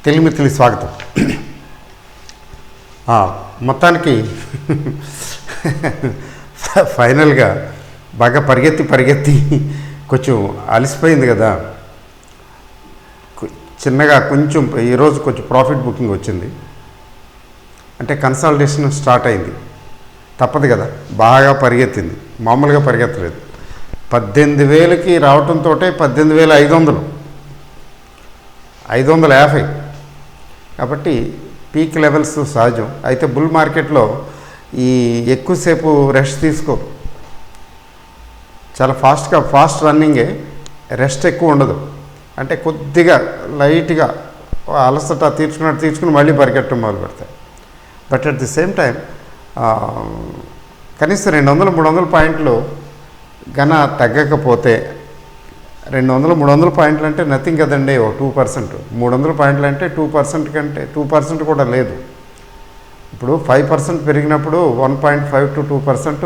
తెలిమితిలి స్వాగతం. మొత్తానికి ఫైనల్గా బాగా పరిగెత్తి కొంచెం అలసిపోయింది కదా. చిన్నగా కొంచెం ఈరోజు కొంచెం ప్రాఫిట్ బుకింగ్ వచ్చింది. అంటే కన్సాలిడేషన్ స్టార్ట్ అయింది. తప్పదు కదా, బాగా పరిగెత్తింది, మామూలుగా పరిగెత్తలేదు. 18,000కి రావటంతో 18,550 కాబట్టి పీక్ లెవెల్స్ సహజం. అయితే బుల్ మార్కెట్లో ఈ ఎక్కువసేపు రెస్ట్ తీసుకోరు, చాలా ఫాస్ట్ రన్నింగే, రెస్ట్ ఎక్కువ ఉండదు. అంటే కొద్దిగా లైట్గా అలసట తీర్చుకుని మళ్ళీ పరిగెట్టడం మొదలు పెడతాయి. But at the same time కనీసం 200-300 పాయింట్లు గన తగ్గకపోతే, 200-300 పాయింట్లు అంటే నథింగ్ కదండి, 2%. 300 పాయింట్లు అంటే 2% కంటే 2% కూడా లేదు. ఇప్పుడు 5% పెరిగినప్పుడు 1.5 to 2%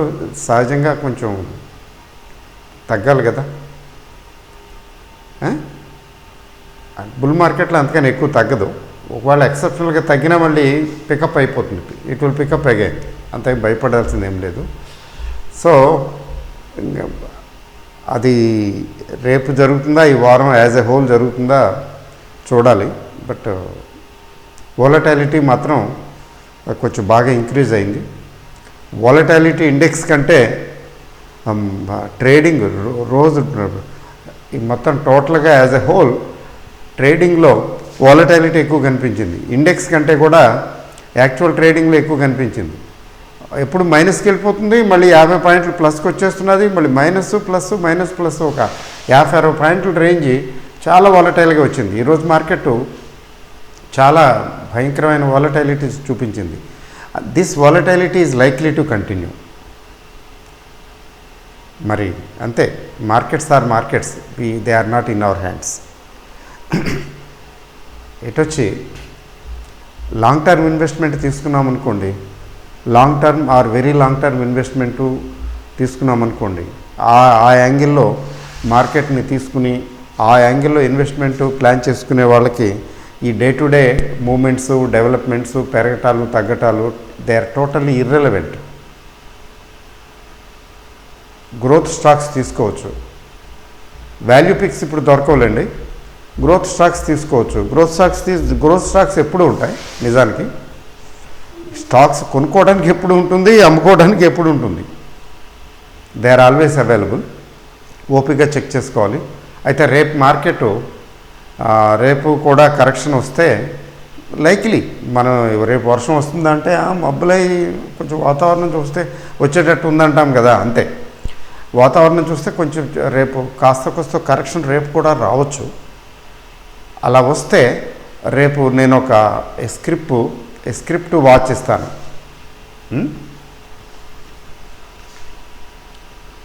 సహజంగా కొంచెం తగ్గాలి కదా. బుల్ మార్కెట్లో అంతకని ఎక్కువ తగ్గదు. ఒకవేళ ఎక్సెప్షనల్గా తగ్గినా మళ్ళీ పికప్ అయిపోతుంది. ఇట్ విల్ పికప్ అగైన్, అంత భయపడాల్సింది ఏం లేదు. సో అది రేపు జరుగుతుందా, ఈ వారం యాజ్ ఎ హోల్ జరుగుతుందా చూడాలి. బట్ వోలటాలిటీ మాత్రం కొంచెం బాగా ఇంక్రీజ్ అయింది. వోలటాలిటీ ఇండెక్స్ కంటే ట్రేడింగ్ రోజు మొత్తం టోటల్గా యాజ్ ఎ హోల్ ట్రేడింగ్లో వోలటాలిటీ ఎక్కువ కనిపించింది. ఇండెక్స్ కంటే కూడా యాక్చువల్ ట్రేడింగ్లో ఎక్కువ కనిపించింది. ఎప్పుడు మైనస్కి వెళ్ళిపోతుంది, మళ్ళీ 50 పాయింట్లు ప్లస్కి వచ్చేస్తున్నది, మళ్ళీ మైనస్ ప్లస్ ఒక 50-60 పాయింట్ల రేంజ్ చాలా వాలటైల్గా వచ్చింది. ఈరోజు మార్కెట్ చాలా భయంకరమైన వాలటైలిటీ చూపించింది. This volatility is likely to continue. మరి అంతే, markets or markets, they are not in our hands. ఎటొచ్చి లాంగ్ టర్మ్ ఇన్వెస్ట్మెంట్ తీసుకున్నాం అనుకోండి, long term or very long term investment తీసుకున్నాం అనుకోండి, ఆ యాంగిల్లో మార్కెట్ని తీసుకుని ఆ యాంగిల్లో ఇన్వెస్ట్మెంటు ప్లాన్ చేసుకునే వాళ్ళకి ఈ day to day movements, developments, పెరగటాలు తగ్గటాలు they are totally irrelevant. Growth stocks తీసుకోవచ్చు, వాల్యూ పిక్స్ ఇప్పుడు దొరకవులేండి, గ్రోత్ స్టాక్స్ తీసుకోవచ్చు. గ్రోత్ స్టాక్స్ ఎప్పుడు ఉంటాయి నిజానికి. స్టాక్స్ కొనుక్కోవడానికి ఎప్పుడు ఉంటుంది, అమ్ముకోవడానికి ఎప్పుడు ఉంటుంది. They are always available. ఓపికగా చెక్ చేసుకోవాలి. అయితే రేపు కూడా కరెక్షన్ వస్తే లైక్లీ మనం రేపు వర్షం వస్తుందంటే మబ్బులై కొంచెం వాతావరణం చూస్తే వచ్చేటట్టు ఉందంటాం కదా, అంతే. వాతావరణం చూస్తే కొంచెం రేపు కాస్త కరెక్షన్ రేపు కూడా రావచ్చు. అలా వస్తే రేపు నేను ఒక స్క్రిప్ట్ వాచ్ ఇస్తాను.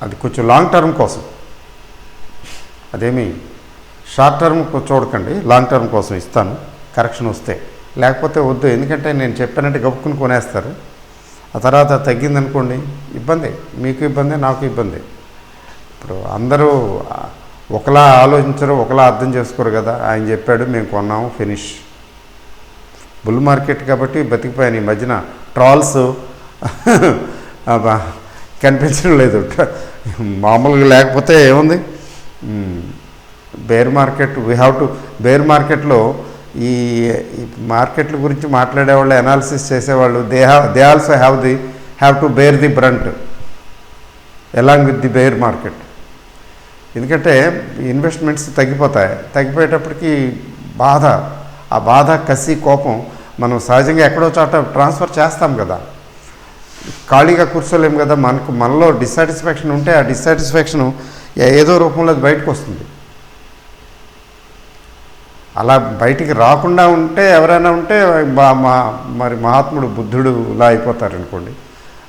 అది కొంచెం లాంగ్ టర్మ్ కోసం, అదేమి షార్ట్ టర్మ్ చూడకండి, లాంగ్ టర్మ్ కోసం ఇస్తాను కరెక్షన్ వస్తే. లేకపోతే వద్దు, ఎందుకంటే నేను చెప్పానంటే గప్పుకుని కొనేస్తారు. ఆ తర్వాత తగ్గిందనుకోండి ఇబ్బంది, మీకు ఇబ్బంది, నాకు ఇబ్బంది. ఇప్పుడు అందరూ ఒకలా ఆలోచించరు, ఒకలా అర్థం చేసుకోరు కదా. ఆయన చెప్పాడు, మేము కొన్నాము, ఫినిష్. బుల్ మార్కెట్ కాబట్టి బతికిపోయాను. ఈ మధ్యన ట్రాల్స్ కనిపించడం లేదు, మామూలుగా లేకపోతే ఏముంది. బేర్ మార్కెట్ బేర్ మార్కెట్లో ఈ మార్కెట్ల గురించి మాట్లాడేవాళ్ళు, అనాలిసిస్ చేసేవాళ్ళు, they also have to bear the brunt along with the bear market. ఎందుకంటే ఇన్వెస్ట్మెంట్స్ తగ్గిపోయేటప్పటికి ఆ బాధ, కసి, కోపం మనం సహజంగా ఎక్కడో చోట ట్రాన్స్ఫర్ చేస్తాం కదా. ఖాళీగా కూర్చోలేము కదా. మనలో డిస్సాటిస్ఫాక్షన్ ఉంటే ఆ డిస్సాటిస్ఫాక్షను ఏదో రూపంలో అది బయటకు వస్తుంది. అలా బయటికి రాకుండా ఉంటే, ఎవరైనా ఉంటే మరి మహాత్ముడు బుద్ధుడులా అయిపోతారనుకోండి,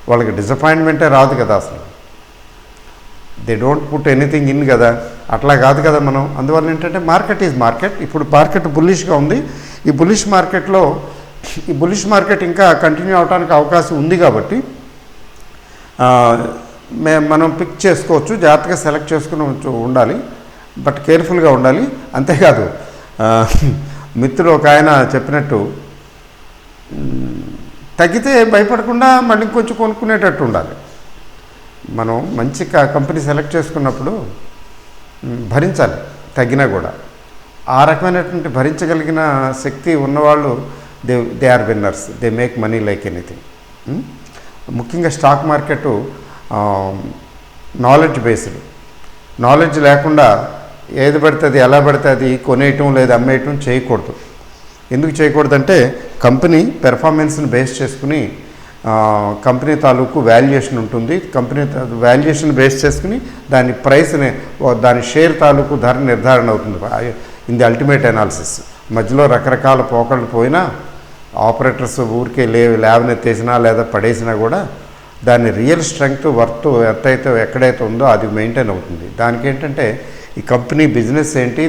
వాళ్ళకి డిసప్పాయింట్మెంటే రాదు కదా అసలు. They don't put anything in కదా, అట్లా కాదు కదా మనం. అందువల్ల ఏంటంటే మార్కెట్ ఈజ్ మార్కెట్. ఇప్పుడు మార్కెట్ బుల్లిష్గా ఉంది. ఈ బుల్లిష్ మార్కెట్ ఇంకా కంటిన్యూ అవడానికి అవకాశం ఉంది కాబట్టి మనం పిక్ చేసుకోవచ్చు, జాగ్రత్తగా సెలెక్ట్ చేసుకుని ఉండాలి. బట్ కేర్ఫుల్గా ఉండాలి. అంతేకాదు మిత్రుడు ఒక ఆయన చెప్పినట్టు తగ్గితే భయపడకుండా మళ్ళీ కొంచెం కొనుక్కునేటట్టు ఉండాలి. మనం మంచి కంపెనీ సెలెక్ట్ చేసుకున్నప్పుడు భరించాలి, తగ్గినా కూడా. ఆ రకమైనటువంటి భరించగలిగిన శక్తి ఉన్నవాళ్ళు they are winners, they make money like anything. ముఖ్యంగా stock market knowledge based. Knowledge లేకుండా ఏది పడితే అది, ఎలా పడితే అది కొనేయటం లేదా అమ్మేయటం చేయకూడదు. ఎందుకు చేయకూడదంటే కంపెనీ పెర్ఫార్మెన్స్ని బేస్ చేసుకుని కంపెనీ తాలూకు వాల్యుయేషన్ ఉంటుంది. కంపెనీ వాల్యుయేషన్ బేస్ చేసుకుని దాని ప్రైస్ని, దాని షేర్ తాలూకు ధర నిర్ధారణ అవుతుంది ఇన్ ది అల్టిమేట్ అనాలిసిస్. మధ్యలో రకరకాల పోకళ్ళు పోయినా, ఆపరేటర్స్ ఊరికే లేవనెత్తేసినా లేదా పడేసినా కూడా దాని రియల్ స్ట్రెంగ్త్, వర్త్ ఎక్కడైతే ఉందో అది మెయింటైన్ అవుతుంది. దానికి ఏంటంటే ఈ కంపెనీ బిజినెస్ ఏంటి,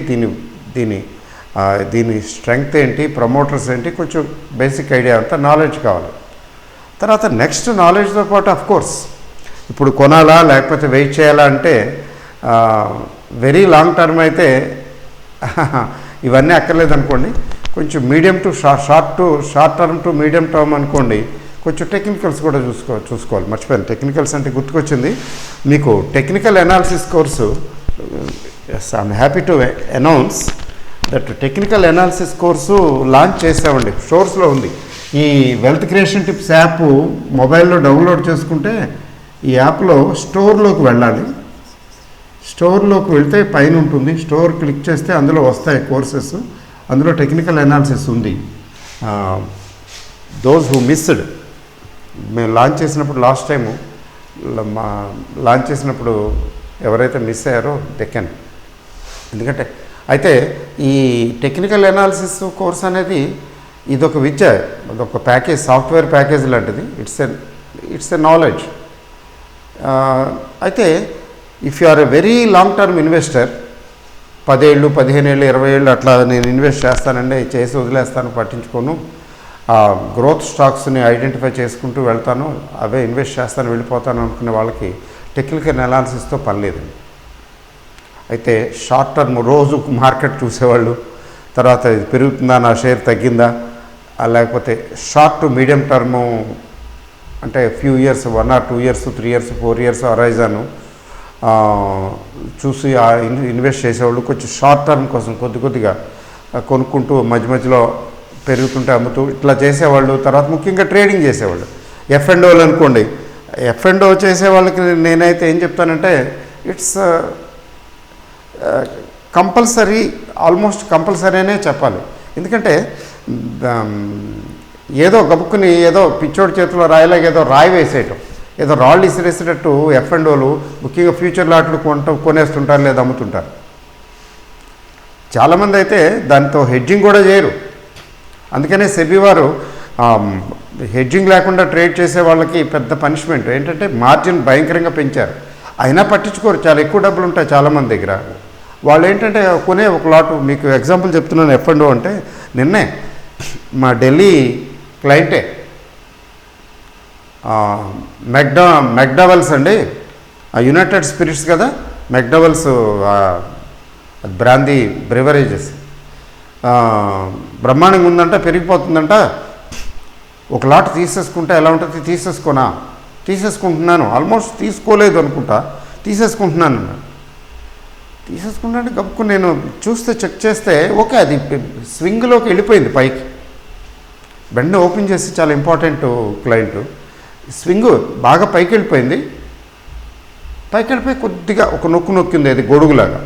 దీని స్ట్రెంగ్త్ ఏంటి, ప్రమోటర్స్ ఏంటి, కొంచెం బేసిక్ ఐడియా అంతా నాలెడ్జ్ కావాలి. తర్వాత నెక్స్ట్ నాలెడ్జ్తో పాటు అఫ్కోర్స్ ఇప్పుడు కొనాలా లేకపోతే వెయిట్ చేయాలా అంటే వెరీ లాంగ్ టర్మ్ అయితే ఇవన్నీ అక్కర్లేదు అనుకోండి. కొంచెం medium to short term two medium term అనుకోండి, కొంచెం టెక్నికల్స్ కూడా చూసుకోవాలి. మర్చిపోయాను, టెక్నికల్స్ అంటే గుర్తుకొచ్చింది. మీకు technical analysis course I'm happy to announce that technical analysis course launch చేసామండి. స్టోర్స్లో ఉంది. ఈ వెల్త్ క్రియేషన్ టిప్స్ యాప్ మొబైల్లో డౌన్లోడ్ చేసుకుంటే ఈ యాప్లో స్టోర్లోకి వెళ్ళాలి. స్టోర్లోకి వెళ్తే పైన ఉంటుంది, స్టోర్ క్లిక్ చేస్తే అందులో వస్తాయి కోర్సెస్. అందులో టెక్నికల్ అనాలిసిస్ ఉంది. దోస్ హూ మిస్డ్, మేము లాంచ్ చేసినప్పుడు లాస్ట్ టైము లాంచ్ చేసినప్పుడు ఎవరైతే మిస్ అయ్యారో దే కెన్. ఎందుకంటే అయితే ఈ టెక్నికల్ అనాలిసిస్ కోర్స్ అనేది ఇదొక విద్య, అదొక ప్యాకేజ్, సాఫ్ట్వేర్ ప్యాకేజ్ లాంటిది. It's a knowledge. అయితే if you are a very long term investor, 10 ఏళ్ళు 15 ఏళ్ళు 20 ఏళ్ళు అట్లా నేను ఇన్వెస్ట్ చేస్తానండి, చేసి వదిలేస్తాను, పట్టించుకోను, గ్రోత్ స్టాక్స్ని ఐడెంటిఫై చేసుకుంటూ వెళ్తాను, అవే ఇన్వెస్ట్ చేస్తాను, వెళ్ళిపోతాను అనుకునే వాళ్ళకి టెక్నికల్ అనాలిసిస్తో పని లేదండి. అయితే షార్ట్ టర్మ్ రోజు మార్కెట్ చూసేవాళ్ళు, తర్వాత ఇది పెరుగుతుందా, నా షేర్ తగ్గిందా, లేకపోతే షార్ట్ టు మీడియం టర్ము అంటే few years, 1 or 2 years 3 years 4 years హరైజాను చూసి ఇన్వెస్ట్ చేసేవాళ్ళు, కొంచెం షార్ట్ టర్మ్ కోసం కొద్దిగా కొనుక్కుంటూ మధ్య మధ్యలో పెరుగుతుంటే అమ్ముతూ ఇట్లా చేసేవాళ్ళు. తర్వాత ముఖ్యంగా ట్రేడింగ్ చేసేవాళ్ళు, F&Oలు అనుకోండి. F&O చేసే వాళ్ళకి నేనైతే ఏం చెప్తానంటే ఇట్స్ కంపల్సరీ, ఆల్మోస్ట్ కంపల్సరీ అనే చెప్పాలి. ఎందుకంటే ఏదో గబుక్కుని ఏదో పిచ్చోడి చేతిలో రాయలాగా ఏదో రాయి వేసేయటం, ఏదో రాళ్ళు ఇసిరేసేటట్టు F&Oలు ముఖ్యంగా ఫ్యూచర్ లాట్లు కొనేస్తుంటారు లేదా అమ్ముతుంటారు. చాలామంది అయితే దాంతో హెడ్జింగ్ కూడా చేయరు. అందుకనే సెబీ వారు హెడ్జింగ్ లేకుండా ట్రేడ్ చేసే వాళ్ళకి పెద్ద పనిష్మెంట్ ఏంటంటే మార్జిన్ భయంకరంగా పెంచారు. అయినా పట్టించుకోరు, చాలా ఎక్కువ డబ్బులు ఉంటాయి చాలామంది దగ్గర. వాళ్ళు ఏంటంటే కొనే ఒక లాటు, మీకు ఎగ్జాంపుల్ చెప్తున్నాను. F&O అంటే నిన్నే మా ఢిల్లీ క్లయింటే మెక్డవల్స్ అండి, యునైటెడ్ స్పిరిట్స్ కదా, మెక్డవల్స్ బ్రాందీ బ్రివరేజెస్ బ్రహ్మాండంగా ఉందంట, పెరిగిపోతుందంట, ఒక లాట్ తీసేసుకుంటే ఎలా ఉంటుంది, తీసేసుకుంటున్నాను, ఆల్మోస్ట్ తీసుకోలేదు అనుకుంటా, తీసేసుకుంటున్నాను గబుక్కు నేను చూస్తే చెక్ చేస్తే ఓకే, అది స్వింగ్లోకి వెళ్ళిపోయింది పైకి. వెంటనే ఓపెన్ చేసి, చాలా ఇంపార్టెంట్ క్లయింట్, స్వింగ్ బాగా పైకి వెళ్ళిపోయింది. పైకి వెళ్ళిపోయి కొద్దిగా ఒక నొక్కింది, అది గొడుగులాగా.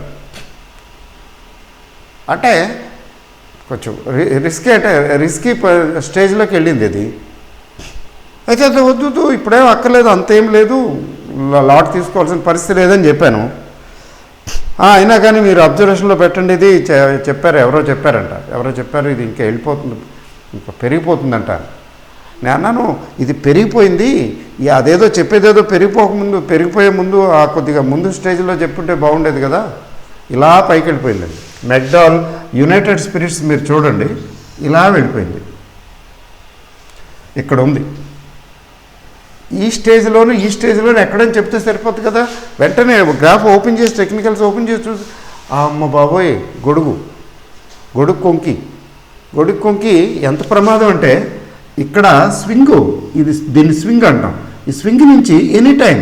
అంటే కొంచెం రిస్కీ స్టేజ్లోకి వెళ్ళింది అది. అయితే అది వద్దు, ఇప్పుడేం అక్కర్లేదు, అంతేం లేదు, లాట్ తీసుకోవాల్సిన పరిస్థితి లేదని చెప్పాను. అయినా కానీ మీరు అబ్జర్వేషన్లో పెట్టండి, ఇది చెప్పారు, ఎవరో చెప్పారు ఇది ఇంకా వెళ్ళిపోతుంది, ఇంకా పెరిగిపోతుందంట. నేను అన్నాను, ఇది పెరిగిపోయింది, అదేదో చెప్పేదేదో పెరిగిపోయే ముందు కొద్దిగా ముందు స్టేజ్లో చెప్పుంటే బాగుండేది కదా, ఇలా పైకి వెళ్ళిపోయిందండి. మెక్డాల్ యునైటెడ్ స్పిరిట్స్ మీరు చూడండి, ఇలా వెళ్ళిపోయింది, ఇక్కడ ఉంది. ఈ స్టేజ్లోనూ ఎక్కడని చెప్తే సరిపోతుంది కదా. వెంటనే గ్రాఫ్ ఓపెన్ చేసి, టెక్నికల్స్ ఓపెన్ చేసి చూసి, అమ్మ బాబోయ్, గొడుగు కొంకి ఒడిక్కొంకి ఎంత ప్రమాదం అంటే ఇక్కడ స్వింగు, దీన్ని స్వింగ్ అంటాం. ఈ స్వింగ్ నుంచి any time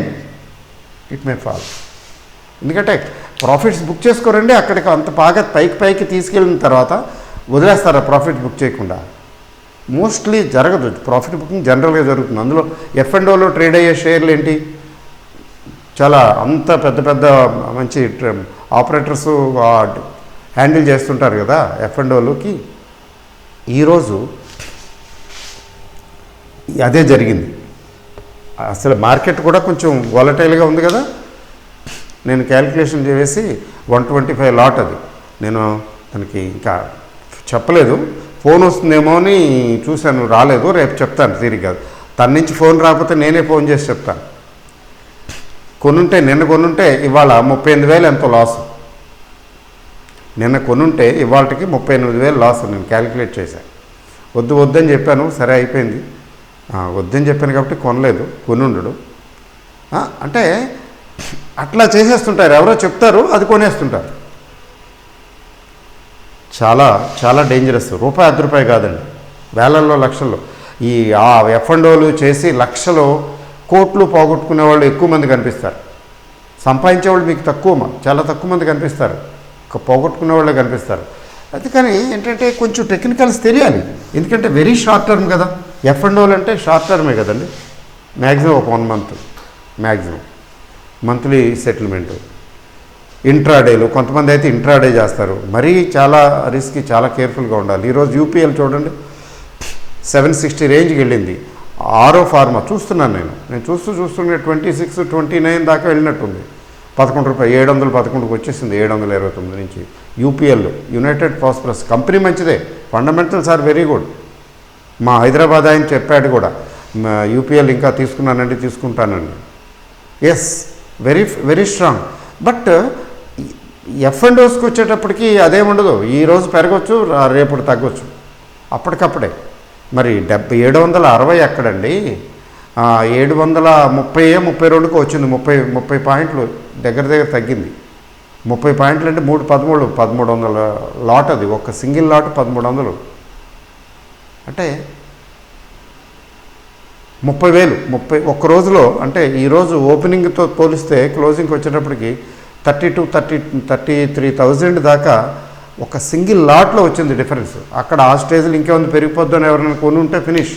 it may fall. ఎందుకంటే ప్రాఫిట్స్ బుక్ చేసుకోరండి, అక్కడికి అంత బాగా పైకి తీసుకెళ్ళిన తర్వాత వదిలేస్తారా ప్రాఫిట్ బుక్ చేయకుండా? మోస్ట్లీ జరగదు. ప్రాఫిట్ బుకింగ్ జనరల్గా జరుగుతుంది. అందులో F&Oలో ట్రేడ్ అయ్యే షేర్లు ఏంటి, చాలా అంత పెద్ద మంచి ఆపరేటర్స్ హ్యాండిల్ చేస్తుంటారు కదా F&Oలోకి. ఈరోజు అదే జరిగింది. అసలు మార్కెట్ కూడా కొంచెం వాలటైల్గా ఉంది కదా. నేను క్యాలిక్యులేషన్ చేసి 125 లాట్ అది. నేను తనకి ఇంకా చెప్పలేదు, ఫోన్ వస్తుందేమో అని చూశాను, రాలేదు. రేపు చెప్తాను తిరిగి. తన నుంచి ఫోన్ రాకపోతే నేనే ఫోన్ చేసి చెప్తాను. నిన్న కొనుంటే ఇవాళ 38,000 ఎంతో లాస్. నిన్న కొనుంటే ఇవాళకి 38,000 లాస్. నేను క్యాలిక్యులేట్ చేశాను. వద్దని చెప్పాను, సరే అయిపోయింది. వద్దని చెప్పాను కాబట్టి కొనలేదు, కొనుండడు. అంటే అట్లా చేసేస్తుంటారు, ఎవరో చెప్తారు, అది కొనేస్తుంటారు. చాలా చాలా డేంజరస్. రూపాయి 10 రూపాయి కాదండి, వేలల్లో లక్షల్లో. ఈ F&Oలు చేసి లక్షలు కోట్లు పోగొట్టుకునే వాళ్ళు ఎక్కువ మంది కనిపిస్తారు. సంపాదించేవాళ్ళు మీకు చాలా తక్కువ మంది కనిపిస్తారు, పోగొట్టుకునే వాళ్ళే కనిపిస్తారు. అందుకని ఏంటంటే కొంచెం టెక్నికల్స్ తెలియాలి. ఎందుకంటే వెరీ షార్ట్ టర్మ్ కదా. F&Oలు అంటే షార్ట్ టర్మే కదండి. మ్యాక్సిమం ఒక 1 మంత్, మ్యాక్సిమం మంత్లీ సెటిల్మెంటు. ఇంట్రాడేలు కొంతమంది అయితే ఇంట్రాడే చేస్తారు. మరీ చాలా రిస్క్, చాలా కేర్ఫుల్గా ఉండాలి. ఈరోజు UPL చూడండి 760 రేంజ్కి వెళ్ళింది. ఆరో ఫార్మా చూస్తున్నాను నేను చూస్తుంటే 26, 29 దాకా వెళ్ళినట్టుంది. 11 రూపాయలు, 711కి వచ్చేసింది, 729 నుంచి. UPL యునైటెడ్ ఫాస్ఫరస్ కంపెనీ మంచిదే, ఫండమెంటల్స్ ఆర్ వెరీ గుడ్. మా హైదరాబాద్ ఆయన చెప్పాడు కూడా, UPL ఇంకా తీసుకుంటానండి. Yes, very strong. బట్ F&Osకి వచ్చేటప్పటికి అదేముండదు. ఈరోజు పెరగచ్చు, రేపు తగ్గొచ్చు, అప్పటికప్పుడే. మరి 760 ఎక్కడండి, 730, 32కి వచ్చింది. 30 పాయింట్లు దగ్గర తగ్గింది. 30 పాయింట్లు అంటే 1300 లాట్. అది ఒక సింగిల్ లాట్ 1300 అంటే 30,000 ఒక్క రోజులో. అంటే ఈరోజు ఓపెనింగ్తో పోలిస్తే క్లోజింగ్కి వచ్చేటప్పటికి 33,000 దాకా ఒక సింగిల్ లాట్లో వచ్చింది డిఫరెన్స్. అక్కడ ఆ స్టేజ్లో ఇంకేముంది, పెరిగిపోద్దని ఎవరైనా కొని ఉంటే finish.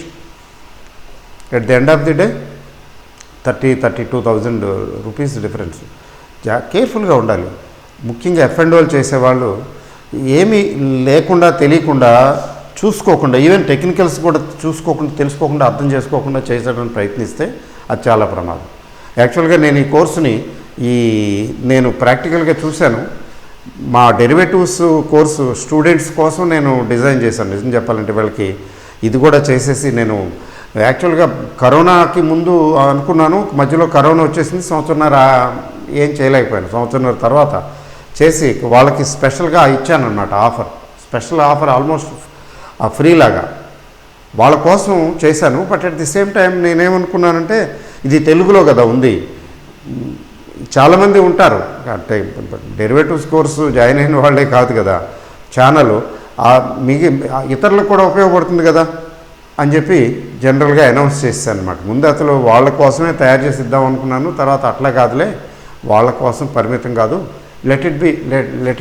At the end of the day 32,000 rupees difference. కేర్ఫుల్గా ఉండాలి. ముఖ్యంగా F&Oలు చేసేవాళ్ళు ఏమీ లేకుండా, తెలియకుండా, చూసుకోకుండా, ఈవెన్ టెక్నికల్స్ కూడా చూసుకోకుండా, తెలుసుకోకుండా, అర్థం చేసుకోకుండా చేసేయడానికి ప్రయత్నిస్తే అది చాలా ప్రమాదం. యాక్చువల్గా నేను ఈ కోర్సుని నేను ప్రాక్టికల్గా చూశాను. మా డెరివేటివ్స్ కోర్సు స్టూడెంట్స్ కోసం నేను డిజైన్ చేశాను. నిజం చెప్పాలంటే వీళ్ళకి ఇది కూడా చేసేసి, నేను యాక్చువల్గా కరోనాకి ముందు అనుకున్నాను, మధ్యలో కరోనా వచ్చేసింది, సంవత్సరంన్నర ఏం చేయలేకపోయాను. సంవత్సరంన్నర తర్వాత చేసి వాళ్ళకి స్పెషల్గా ఇచ్చానన్నమాట offer, special offer, almost free లాగా వాళ్ళ కోసం చేశాను. But at the same time నేనేమనుకున్నానంటే, ఇది తెలుగులో కదా ఉంది, చాలామంది ఉంటారు అంటే డెరివేటివ్స్ కోర్సు జాయిన్ అయిన వాళ్ళే కాదు కదా ఛానల్, ఇతరులకు కూడా ఉపయోగపడుతుంది కదా అని చెప్పి జనరల్గా అనౌన్స్ చేశాను అనమాట. ముందు అసలు వాళ్ళ కోసమే తయారు చేసి ఇద్దాం అనుకున్నాను. తర్వాత అట్లా కాదులే, వాళ్ళ కోసం పరిమితం కాదు, let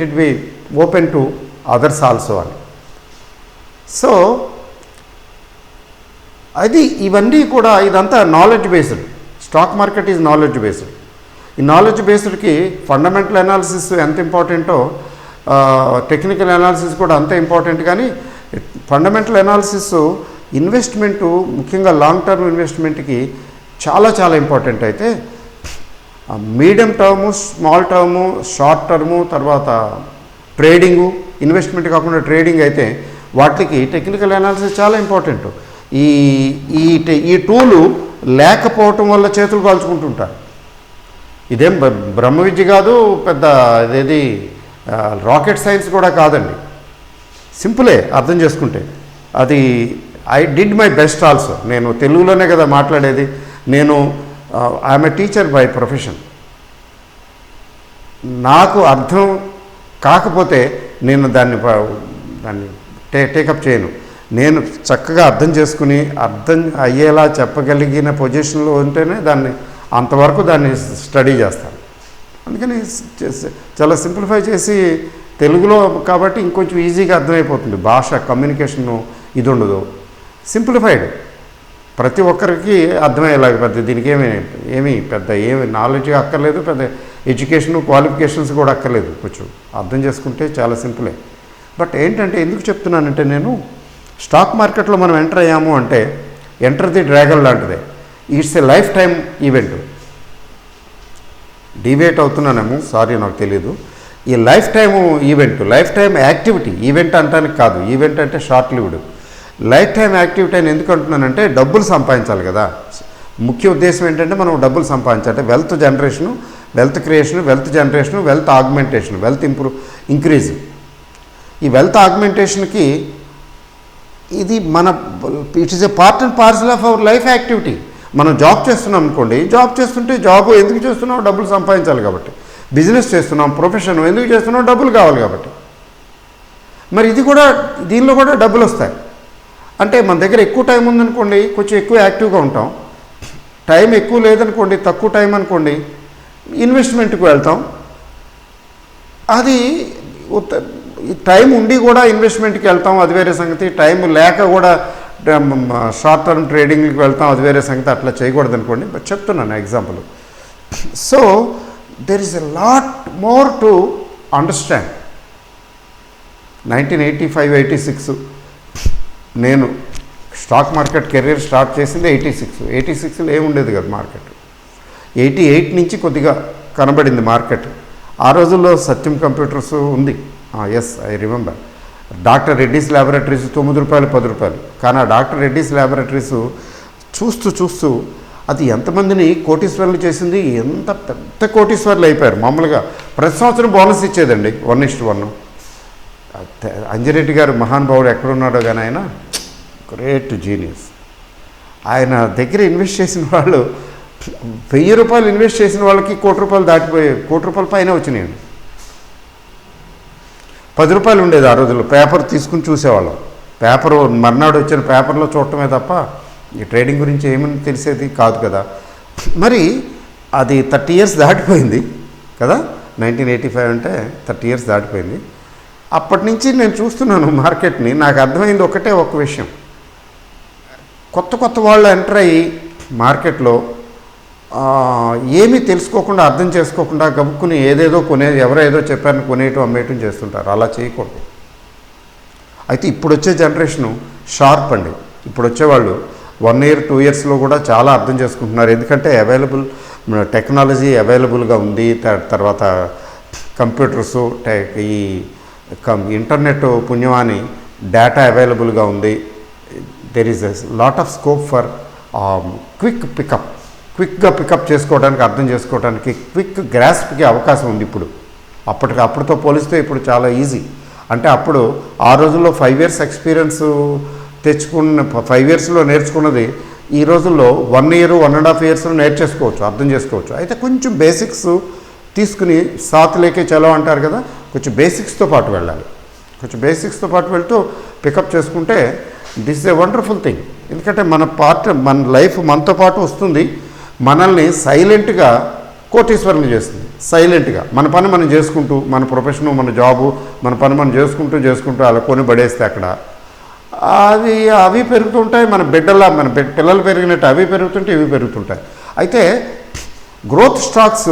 it be open to others also అని. సో అది ఇవన్నీ కూడా, ఇదంతా knowledge based. Stock market is knowledge based. ఈ నాలెడ్జ్ బేస్డ్కి ఫండమెంటల్ అనాలిసిస్ ఎంత ఇంపార్టెంటో టెక్నికల్ అనాలిసిస్ కూడా అంతే ఇంపార్టెంట్. కానీ ఫండమెంటల్ అనాలిసిస్ ఇన్వెస్ట్మెంటు, ముఖ్యంగా లాంగ్ టర్మ్ ఇన్వెస్ట్మెంట్కి చాలా చాలా ఇంపార్టెంట్. అయితే medium term, small term, short term, తర్వాత ట్రేడింగు, ఇన్వెస్ట్మెంట్ కాకుండా ట్రేడింగ్ అయితే వాటికి టెక్నికల్ అనాలిసిస్ చాలా ఇంపార్టెంట్. ఈ టూలు లేకపోవటం వల్ల చేతులు కాల్చుకుంటుంటారు. ఇదేం బ్రహ్మ విద్య కాదు, పెద్ద ఇదేది రాకెట్ సైన్స్ కూడా కాదండి, సింపులే అర్థం చేసుకుంటే. అది I did my best also. నేను తెలుగులోనే కదా మాట్లాడేది. నేను I'm a teacher by profession. నాకు అర్థం కాకపోతే నేను దాన్ని టేకప్ చేయను. నేను చక్కగా అర్థం చేసుకుని అర్థం అయ్యేలా చెప్పగలిగిన పొజిషన్లో ఉంటేనే దాన్ని అంతవరకు దాన్ని స్టడీ చేస్తాను. అందుకని చాలా సింప్లిఫై చేసి తెలుగులో కాబట్టి ఇంకొంచెం ఈజీగా అర్థమైపోతుంది. భాష కమ్యూనికేషను ఇది ఉండదు, సింప్లిఫైడ్, ప్రతి ఒక్కరికి అర్థమయ్యేలాగా. పెద్ద దీనికి ఏమీ పెద్ద నాలెడ్జ్ అక్కర్లేదు, పెద్ద ఎడ్యుకేషను క్వాలిఫికేషన్స్ కూడా అక్కర్లేదు. కొంచెం అర్థం చేసుకుంటే చాలా సింపులే. బట్ ఏంటంటే ఎందుకు చెప్తున్నానంటే, నేను స్టాక్ మార్కెట్లో మనం ఎంటర్ అయ్యాము అంటే ఎంటర్ ది డ్రాగన్ లాంటిదే. It's a lifetime event. Debate అవుతున్నానేమో, సారీ నాకు తెలీదు. ఈ lifetime event, lifetime activity. Event అంటానికి కాదు, ఈవెంట్ అంటే short lived. Lifetime activity అని ఎందుకు అంటున్నానంటే డబ్బులు సంపాదించాలి కదా. ముఖ్య ఉద్దేశం ఏంటంటే మనం డబ్బులు సంపాదించాలి. అంటే wealth generation, wealth creation, wealth generation, wealth augmentation, wealth increase. ఈ వెల్త్ ఆగ్మెంటేషన్కి ఇది it is a part and parcel of our life activity. మనం జాబ్ చేస్తున్నాం అనుకోండి, జాబ్ చేస్తుంటే జాబ్ ఎందుకు చేస్తున్నాం? డబ్బులు సంపాదించాలి కాబట్టి. బిజినెస్ చేస్తున్నాం, ప్రొఫెషన్ ఎందుకు చేస్తున్నాం? డబ్బులు కావాలి కాబట్టి. మరి ఇది కూడా, దీనిలో కూడా డబ్బులు వస్తాయి. అంటే మన దగ్గర ఎక్కువ టైం ఉందనుకోండి, కొంచెం ఎక్కువ యాక్టివ్గా ఉంటాం. టైం ఎక్కువ లేదనుకోండి, తక్కువ టైం అనుకోండి, ఇన్వెస్ట్మెంట్కి వెళ్తాం. అది టైం ఉండి కూడా ఇన్వెస్ట్మెంట్కి వెళ్తాం, అది వేరే సంగతి. టైం లేక కూడా షార్ట్ టర్మ్ ట్రేడింగ్కి వెళ్తాం, అది వేరే సంగతి. అట్లా చేయకూడదు అనుకోండి. బట్ చెప్తున్నాను example. So there is a lot more to understand. 1985-86 నేను స్టాక్ మార్కెట్ కెరీర్ స్టార్ట్ చేసింది 86లో ఏముండేది కదా మార్కెట్. 88 నుంచి కొద్దిగా కనబడింది మార్కెట్. ఆ రోజుల్లో సత్యం కంప్యూటర్స్ ఉంది. Yes, I remember. Doctor Reddy's laboratories ₹9, ₹10. కానీ ఆ డాక్టర్ రెడ్డీస్ ల్యాబొరేటరీస్ చూస్తూ అది ఎంతమందిని కోటీశ్వర్లు చేసింది. ఎంత పెద్ద కోటీశ్వర్లు అయిపోయారు. మామూలుగా ప్రతి సంవత్సరం బోనస్ ఇచ్చేదండి 1:1. అంజిరెడ్డి గారు మహానుభావుడు ఎక్కడున్నాడో కానీ ఆయన గ్రేట్ జీనియస్. ఆయన దగ్గర ఇన్వెస్ట్ చేసిన వాళ్ళు ₹1000 ఇన్వెస్ట్ చేసిన వాళ్ళకి ₹1,00,00,000 దాటిపోయి ₹1,00,00,000 పైన వచ్చినాయండి. ₹10 ఉండేది ఆ రోజుల్లో. పేపర్ తీసుకుని చూసేవాళ్ళం. పేపర్ మర్నాడు వచ్చిన పేపర్లో చూడటమే తప్ప ఈ ట్రేడింగ్ గురించి ఏమని తెలిసేది కాదు కదా. మరి అది 30 years దాటిపోయింది కదా. 1985 అంటే 30 years దాటిపోయింది. అప్పటి నుంచి నేను చూస్తున్నాను మార్కెట్ని. నాకు అర్థమైంది ఒక విషయం. కొత్త వాళ్ళు ఎంటర్ అయ్యి మార్కెట్లో ఏమీ తెలుసుకోకుండా, అర్థం చేసుకోకుండా గబుక్కుని ఏదేదో ఎవరో ఏదో చెప్పారని కొనేయటం అమ్మేయటం చేస్తుంటారు. అలా చేయకూడదు. అయితే ఇప్పుడు వచ్చే జనరేషను షార్ప్ అండి. ఇప్పుడు వచ్చేవాళ్ళు 1 year 2 yearsలో కూడా చాలా అర్థం చేసుకుంటున్నారు. ఎందుకంటే టెక్నాలజీ అవైలబుల్గా ఉంది. తర్వాత కంప్యూటర్సు, ఈ ఇంటర్నెట్ పుణ్యమాని డేటా అవైలబుల్గా ఉంది. There is a lot of scope for క్విక్గా పికప్ చేసుకోవడానికి, అర్థం చేసుకోవడానికి, క్విక్ గ్రాస్ప్కి అవకాశం ఉంది ఇప్పుడు. అప్పటితో పోలిస్తే ఇప్పుడు చాలా ఈజీ. అంటే అప్పుడు ఆ రోజుల్లో 5 years ఎక్స్పీరియన్స్ తెచ్చుకున్న 5 yearsలో నేర్చుకున్నది ఈ రోజుల్లో 1 year 1.5 yearsలో నేర్చేసుకోవచ్చు, అర్థం చేసుకోవచ్చు. అయితే కొంచెం బేసిక్స్ తీసుకుని సాత్ లేకే చలో అంటారు కదా, కొంచెం బేసిక్స్తో పాటు వెళ్ళాలి. కొంచెం బేసిక్స్తో పాటు వెళ్తూ పికప్ చేసుకుంటే this is a wonderful thing. ఎందుకంటే మన లైఫ్ మనతో పాటు వస్తుంది. మనల్ని సైలెంట్గా కోటీశ్వరులు చేస్తుంది. సైలెంట్గా మన పని మనం చేసుకుంటూ, మన ప్రొఫెషను, మన జాబు, మన పని మనం చేసుకుంటూ అలా కొని పడేస్తే అక్కడ అవి పెరుగుతుంటాయి. మన పిల్లలు పెరిగినట్టు అవి పెరుగుతుంటే ఇవి పెరుగుతుంటాయి. అయితే గ్రోత్ స్టాక్స్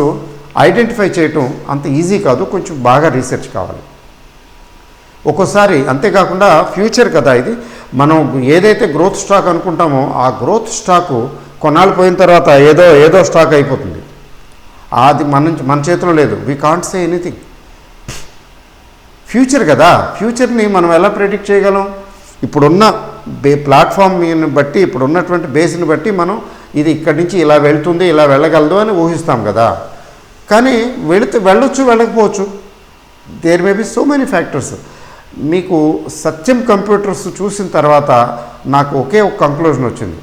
ఐడెంటిఫై చేయటం అంత ఈజీ కాదు. కొంచెం బాగా రీసెర్చ్ కావాలి ఒక్కోసారి. అంతేకాకుండా ఫ్యూచర్ కదా ఇది. మనం ఏదైతే గ్రోత్ స్టాక్ అనుకుంటామో ఆ గ్రోత్ స్టాకు కొన్నాళ్ళు పోయిన తర్వాత ఏదో స్టాక్ అయిపోతుంది. అది మన చేతిలో లేదు. We can't say anything. Future కదా. ఫ్యూచర్ని మనం ఎలా ప్రెడిక్ట్ చేయగలం? ఇప్పుడున్న ప్లాట్ఫామ్ని బట్టి, ఇప్పుడున్నటువంటి బేస్ని బట్టి మనం ఇది ఇక్కడి నుంచి ఇలా వెళ్తుంది, ఇలా వెళ్ళగలదు అని ఊహిస్తాం కదా. కానీ వెళ్ళొచ్చు, వెళ్ళకపోవచ్చు. There may be so many factors. మీకు సత్యం కంప్యూటర్స్ చూసిన తర్వాత నాకు ఒకే ఒక కంక్లూజన్ వచ్చింది.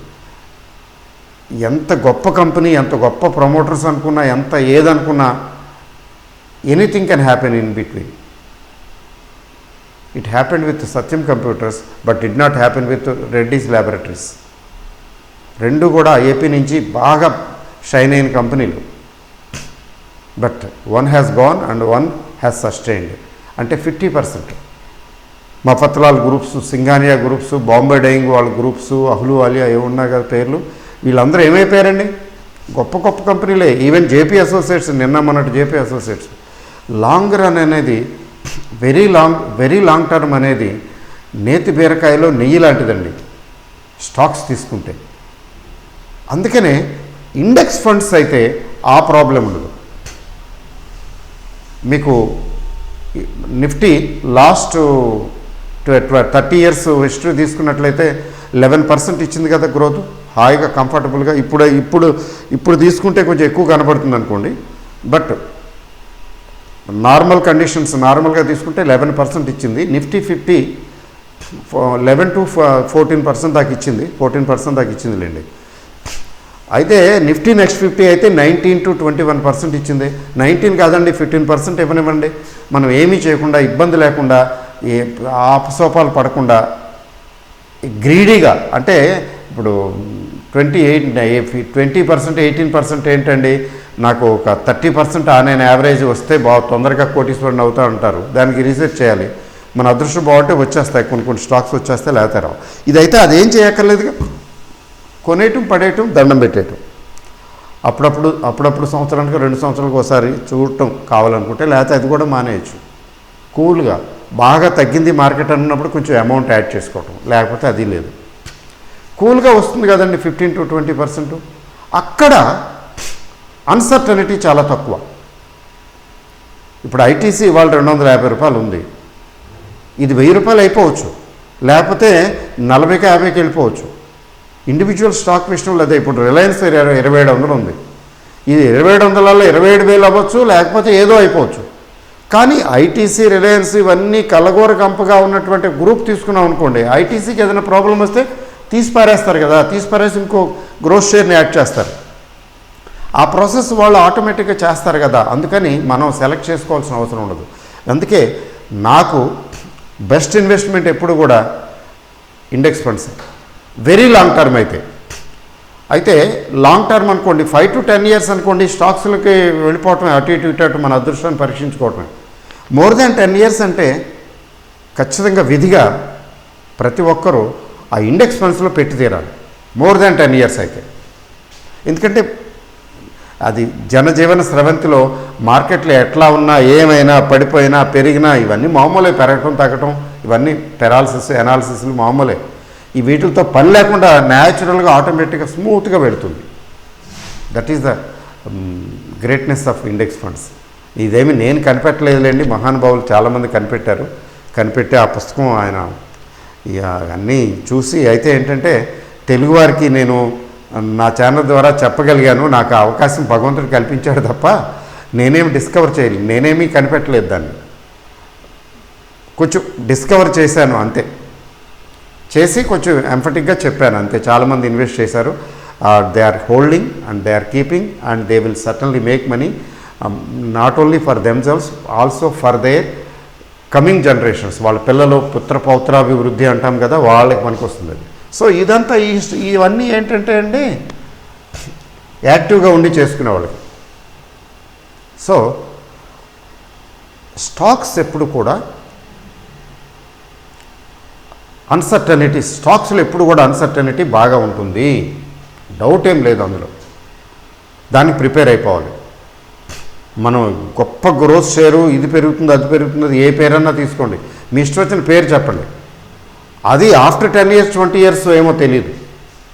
ఎంత గొప్ప కంపెనీ, ఎంత గొప్ప ప్రమోటర్స్ అనుకున్నా, ఎంత ఏదనుకున్నా, anything can happen in between. It happened with Satyam computers but did not happen with Reddy's laboratories. రెండు కూడా ఏపీ నుంచి బాగా షైన్ అయిన కంపెనీలు. But one has gone and one has sustained. అంటే 50%. Mafatlal groups, Singhania groups, Bombay dyeing వాళ్ళ గ్రూప్స్, అహ్లు వాలియా ఏమున్నా కదా పేర్లు, వీళ్ళందరూ ఏమైపోయారండి? గొప్ప గొప్ప కంపెనీలే. ఈవెన్ జేపీ అసోసియేట్స్, నిన్న మొన్నటి జేపీ అసోసియేట్స్. లాంగ్ రన్ అనేది వెరీ లాంగ్ టర్మ్ అనేది నేతి బీరకాయలో నెయ్యి లాంటిదండి స్టాక్స్ తీసుకుంటే. అందుకనే ఇండెక్స్ ఫండ్స్ అయితే ఆ ప్రాబ్లం ఉండదు. మీకు నిఫ్టీ లాస్ట్ 30 years హిస్టరీ తీసుకున్నట్లయితే 11% ఇచ్చింది కదా గ్రోత్, హాయిగా కంఫర్టబుల్గా. ఇప్పుడు తీసుకుంటే కొంచెం ఎక్కువ కనబడుతుంది అనుకోండి, బట్ నార్మల్ కండిషన్స్ నార్మల్గా తీసుకుంటే 11% ఇచ్చింది. నిఫ్టీ 50 11 to 14% దాకా ఇచ్చింది, 14% దాకా ఇచ్చిందిలేండి. అయితే నిఫ్టీ నెక్స్ట్ 50 అయితే 19 to 21% ఇచ్చింది. 19 కాదండి, 15% ఇవ్వనివ్వండి. మనం ఏమీ చేయకుండా, ఇబ్బంది లేకుండా, ఆపసోపాలు పడకుండా గ్రీడీగా, అంటే ఇప్పుడు 20% 18% ఏంటండి, నాకు ఒక 30% నేను యావరేజ్ వస్తే తొందరగా కోటీశ్వరుని అవుతా ఉంటారు. దానికి రీసెర్చ్ చేయాలి. మన అదృష్టం బాగుంటే వచ్చేస్తాయి, కొన్ని స్టాక్స్ వచ్చేస్తే లేకపోతే రావు. ఇదైతే అదేం చేయక్కర్లేదుగా, కొనేయటం, పడేయటం, దండం పెట్టేయటం. అప్పుడప్పుడు సంవత్సరానికి 2 సంవత్సరాలకు ఒకసారి చూడటం కావాలనుకుంటే, లేకపోతే అది కూడా మానేయచ్చు. కూల్గా బాగా తగ్గింది మార్కెట్ అన్నప్పుడు కొంచెం అమౌంట్ యాడ్ చేసుకోవటం, లేకపోతే అది లేదు. కూల్గా వస్తుంది కదండి 15 to 20%. అక్కడ అన్సర్టనిటీ చాలా తక్కువ. ఇప్పుడు ఐటీసీ ఇవాళ 250 రూపాయలు ఉంది, ఇది 1000 రూపాయలు అయిపోవచ్చు, లేకపోతే 40కి 50కి వెళ్ళిపోవచ్చు. ఇండివిజువల్ స్టాక్ విషయంలో అదే. ఇప్పుడు రిలయన్స్ 2700 ఉంది, ఇది 2700లలో 27,000 అవ్వచ్చు, లేకపోతే ఏదో అయిపోవచ్చు. కానీ ఐటీసీ, రిలయన్స్ ఇవన్నీ కలగోర కంపగా ఉన్నటువంటి గ్రూప్ తీసుకున్నాం అనుకోండి, ఐటీసీకి ఏదైనా ప్రాబ్లం వస్తే తీసి పారేస్తారు కదా, తీసి పారేసి ఇంకో గ్రోత్ షేర్ని యాడ్ చేస్తారు. ఆ ప్రాసెస్ వాళ్ళు ఆటోమేటిక్గా చేస్తారు కదా. అందుకని మనం సెలెక్ట్ చేసుకోవాల్సిన అవసరం ఉండదు. అందుకే నాకు బెస్ట్ ఇన్వెస్ట్మెంట్ ఎప్పుడు కూడా index funds, very long term అయితే లాంగ్ టర్మ్ అనుకోండి, 5 to 10 years అనుకోండి, స్టాక్స్లకి వెళ్ళిపోవటమే, అటు ఇటు మన అదృష్టాన్ని పరీక్షించుకోవటమే. మోర్ దాన్ 10 years అంటే ఖచ్చితంగా విధిగా ప్రతి ఒక్కరూ ఆ ఇండెక్స్ ఫండ్స్లో పెట్టి తీరాలి, మోర్ దాన్ 10 years అయితే. ఎందుకంటే అది జనజీవన స్రవంతిలో మార్కెట్లో ఎట్లా ఉన్నా, ఏమైనా, పడిపోయినా, పెరిగినా, ఇవన్నీ మామూలే. పెరగటం, తగ్గటం, ఇవన్నీ ఎనాలిసిస్లు మామూలే. ఈ వీటితో పని లేకుండా న్యాచురల్గా ఆటోమేటిక్గా స్మూత్గా వెళుతుంది. That is the greatness of index funds. ఇదేమి నేను కనిపెట్టలేదులేండి, మహానుభావులు చాలామంది కనిపెట్టి ఆ పుస్తకం ఆయన అన్నీ చూసి. అయితే ఏంటంటే తెలుగువారికి నేను నా ఛానల్ ద్వారా చెప్పగలిగాను. నాకు ఆ అవకాశం భగవంతుడు కల్పించాడు తప్ప నేనేమి డిస్కవర్ చేయలేదు, నేనేమీ కనిపెట్టలేదు. దాన్ని కొంచెం డిస్కవర్ చేశాను అంతే, చేసి కొంచెం ఎంఫటిక్గా చెప్పాను అంతే. చాలామంది ఇన్వెస్ట్ చేశారు. They are holding and they are keeping and they will certainly make money, not only for themselves, also for their coming generations. వాళ్ళ పిల్లలు పౌత్రాభివృద్ధి అంటాం కదా, వాళ్ళకి మనకు వస్తుంది అది. సో ఇదంతా ఇవన్నీ ఏంటంటే అండి యాక్టివ్గా ఉండి చేసుకునే వాళ్ళకి. సో స్టాక్స్ ఎప్పుడు కూడా స్టాక్స్లో ఎప్పుడు కూడా అన్సర్టనిటీ బాగా ఉంటుంది, డౌట్ ఏం లేదు అందులో. దానికి ప్రిపేర్ అయిపోవాలి మనం. గొప్ప గ్రోత్ షేరు, ఇది పెరుగుతుంది, అది పెరుగుతుంది, ఏ పేరన్నా తీసుకోండి, మీ ఇష్టం వచ్చిన పేరు చెప్పండి. అది ఆఫ్టర్ 10 years 20 years ఏమో తెలియదు,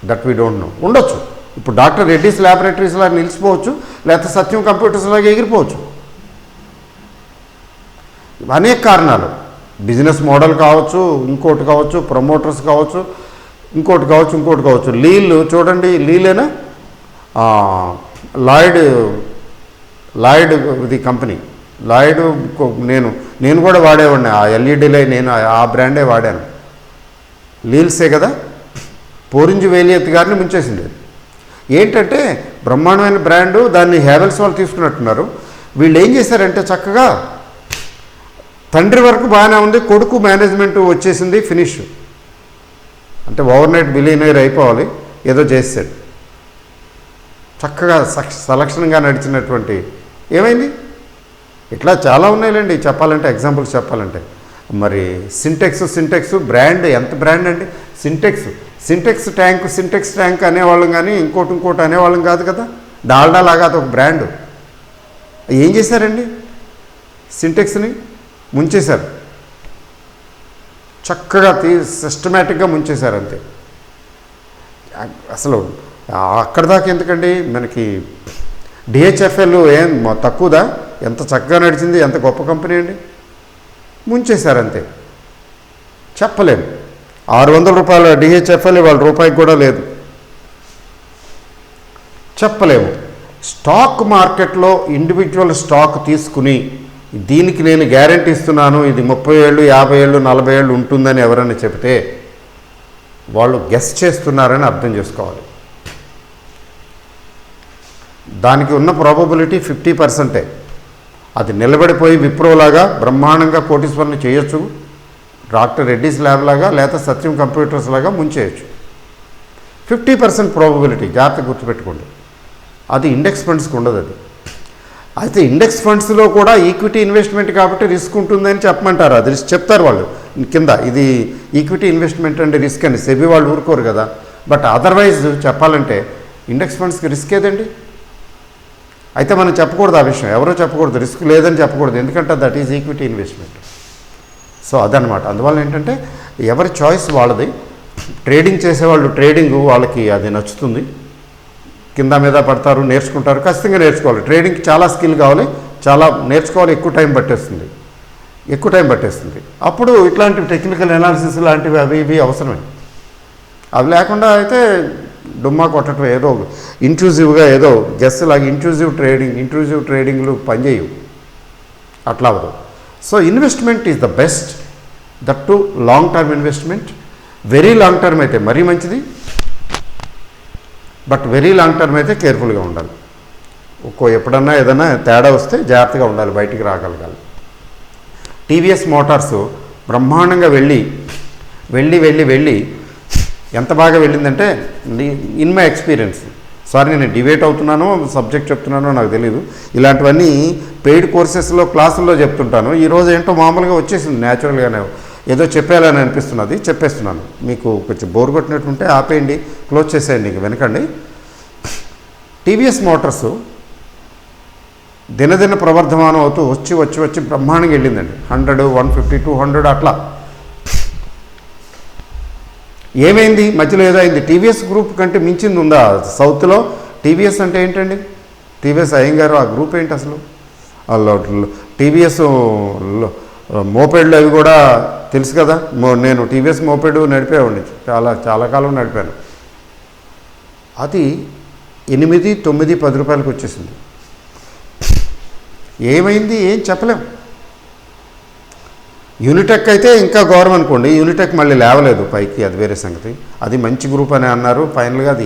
దట్ వీ డోంట్ నో. ఉండొచ్చు, ఇప్పుడు డాక్టర్ రెడ్డీస్ ల్యాబొరేటరీస్ లాగా నిలిచిపోవచ్చు, లేకపోతే సత్యం కంప్యూటర్స్ లాగా ఎగిరిపోవచ్చు. అనేక కారణాలు, బిజినెస్ మోడల్ కావచ్చు, ఇంకోటి కావచ్చు, ప్రమోటర్స్ కావచ్చు, ఇంకోటి కావచ్చు. లీల్ చూడండి, లీలేనా లాయిడ్ ఇది కంపెనీ. లాయిడ్ నేను కూడా వాడేవాడిని, ఆ ఎల్ఈడీలే నేను ఆ బ్రాండే వాడాను. లీల్సే కదా, పోరించి వేలియత్ గారిని ముంచేసింది. ఏంటంటే బ్రహ్మాండమైన బ్రాండు, దాన్ని హ్యావెల్స్ వాళ్ళు తీసుకున్నట్టున్నారు. వీళ్ళు ఏం చేశారంటే చక్కగా తండ్రి వరకు బాగానే ఉంది, కొడుకు మేనేజ్మెంట్ వచ్చేసింది, ఫినిష్. అంటే ఓవర్నైట్ బిలియనీర్ అయిపోవాలి, ఏదో చేసాడు. చక్కగా సలక్షణంగా నడిచినటువంటి ఏమైంది? ఇట్లా చాలా ఉన్నాయిలేండి చెప్పాలంటే, ఎగ్జాంపుల్స్ చెప్పాలంటే. మరి సింటెక్స్ బ్రాండ్, ఎంత బ్రాండ్ అండి సింటెక్స్ ట్యాంక్ అనేవాళ్ళం, కానీ ఇంకోటి అనేవాళ్ళం కాదు కదా. డాల్డా లాగా అదొక బ్రాండ్. ఏం చేశారండి? సింటెక్స్ని ముంచేశారు, చక్కగా సిస్టమేటిక్గా ముంచేశారు అంతే. అసలు అక్కడ దాకా ఎందుకండి మనకి? డిహెచ్ఎఫ్ఎల్ ఏం తక్కువదా? ఎంత చక్కగా నడిచింది, ఎంత గొప్ప కంపెనీ అండి. ముంచేశారు అంతే, చెప్పలేము. 600 రూపాయల డిహెచ్ఎఫ్ఎల్ వాళ్ళ రూపాయికి కూడా లేదు, చెప్పలేము. స్టాక్ మార్కెట్లో ఇండివిజువల్ స్టాక్ తీసుకుని దీనికి నేను గ్యారెంటీ ఇస్తున్నాను, ఇది 30 ఏళ్ళు 50 ఏళ్ళు 40 ఏళ్ళు ఉంటుందని ఎవరైనా చెబితే వాళ్ళు గెస్ చేస్తున్నారని అర్థం చేసుకోవాలి. దానికి ఉన్న ప్రాబబిలిటీ 50%. అది నిలబడిపోయి విప్రోలాగా బ్రహ్మాండంగా కోటీశ్వరుని చేయొచ్చు, డాక్టర్ రెడ్డిస్ ల్యాబ్ లాగా, లేదా సత్యం కంప్యూటర్స్ లాగా ముంచేయచ్చు. 50% ప్రాబబిలిటీ, జాగ్రత్త గుర్తుపెట్టుకోండి. అది ఇండెక్స్ ఫండ్స్కి ఉండదు. అది అయితే ఇండెక్స్ ఫండ్స్లో కూడా ఈక్విటీ ఇన్వెస్ట్మెంట్ కాబట్టి రిస్క్ ఉంటుందని చెప్పమంటారు. అది రిస్క్ చెప్తారు వాళ్ళు కింద, ఇది ఈక్విటీ ఇన్వెస్ట్మెంట్ అంటే రిస్క్ అండి. సెబీ వాళ్ళు ఊరుకోరు కదా. బట్ అదర్వైజ్ చెప్పాలంటే ఇండెక్స్ ఫండ్స్కి రిస్క్ ఏదండి? అయితే మనం చెప్పకూడదు ఆ విషయం, ఎవరో చెప్పకూడదు, రిస్క్ లేదని చెప్పకూడదు, ఎందుకంటే that is equity investment. So అదనమాట. అందువల్ల ఏంటంటే ఎవరి చాయిస్ వాళ్ళది. ట్రేడింగ్ చేసేవాళ్ళు ట్రేడింగ్ వాళ్ళకి అది నచ్చుతుంది, కింద మీద పడతారు, నేర్చుకుంటారు, ఖచ్చితంగా నేర్చుకోవాలి. ట్రేడింగ్కి చాలా స్కిల్ కావాలి, చాలా నేర్చుకోవాలి, ఎక్కువ టైం పట్టేస్తుంది. అప్పుడు ఇట్లాంటి టెక్నికల్ అనాలిసిస్ లాంటివి అవి ఇవి అవసరమే. అవి లేకుండా అయితే డుమ్మా కొట్టడం, ఏదో ఇంట్రూజివ్గా ఏదో గెస్ లాగా ఇంట్రూజివ్ ట్రేడింగ్లు పనిచేయవు, అట్లా అవ్వదు. So investment is the best, that to long term investment. Very long term అయితే మరీ మంచిది, బట్ వెరీ లాంగ్ టర్మ్ అయితే కేర్ఫుల్గా ఉండాలి. ఎప్పుడన్నా ఏదైనా తేడా వస్తే జాగ్రత్తగా ఉండాలి, బయటికి రాగలగాలి. టీవీఎస్ మోటార్స్ బ్రహ్మాండంగా వెళ్ళి ఎంత బాగా వెళ్ళిందంటే, ఇన్ మై ఎక్స్పీరియన్స్, సారీ నేను డిబేట్ అవుతున్నానో సబ్జెక్ట్ చెప్తున్నానో నాకు తెలియదు, ఇలాంటివన్నీ పెయిడ్ కోర్సెస్లో క్లాసుల్లో చెప్తుంటాను. ఈరోజు ఏంటో మామూలుగా వచ్చేసింది న్యాచురల్గానే, ఏదో చెప్పేయాలని అనిపిస్తున్నది, చెప్పేస్తున్నాను. మీకు కొంచెం బోర్ కొట్టినట్టుంటే ఆపేయండి, క్లోజ్ చేసేయండి, ఇంక వెనకండి. టీవీఎస్ మోటార్స్ దినదిన ప్రవర్ధమానం అవుతూ వచ్చి బ్రహ్మాండంగా వెళ్ళిందండి. 100, 150, 200 అట్లా. ఏమైంది మధ్యలో? ఏదో అయింది. టీవీఎస్ గ్రూప్ కంటే మించింది ఉందా సౌత్లో? టీవీఎస్ అంటే ఏంటండి? టీవీఎస్ అయ్యంగారు ఆ గ్రూప్ ఏంటి అసలు? టీవీఎస్ మోపెడ్లు అవి కూడా తెలుసు కదా. నేను టీవీఎస్ మోపెడ్ నడిపేవాడిని, చాలా కాలం నడిపాను. అది 8, 9, 10 రూపాయలకు వచ్చేసింది. ఏమైంది ఏం చెప్పలేం. యూనిటెక్ అయితే ఇంకా ఘోరం అనుకోండి. యూనిటెక్ మళ్ళీ లేవలేదు పైకి, అది వేరే సంగతి. అది మంచి గ్రూప్ అని అన్నారు, ఫైనల్గా అది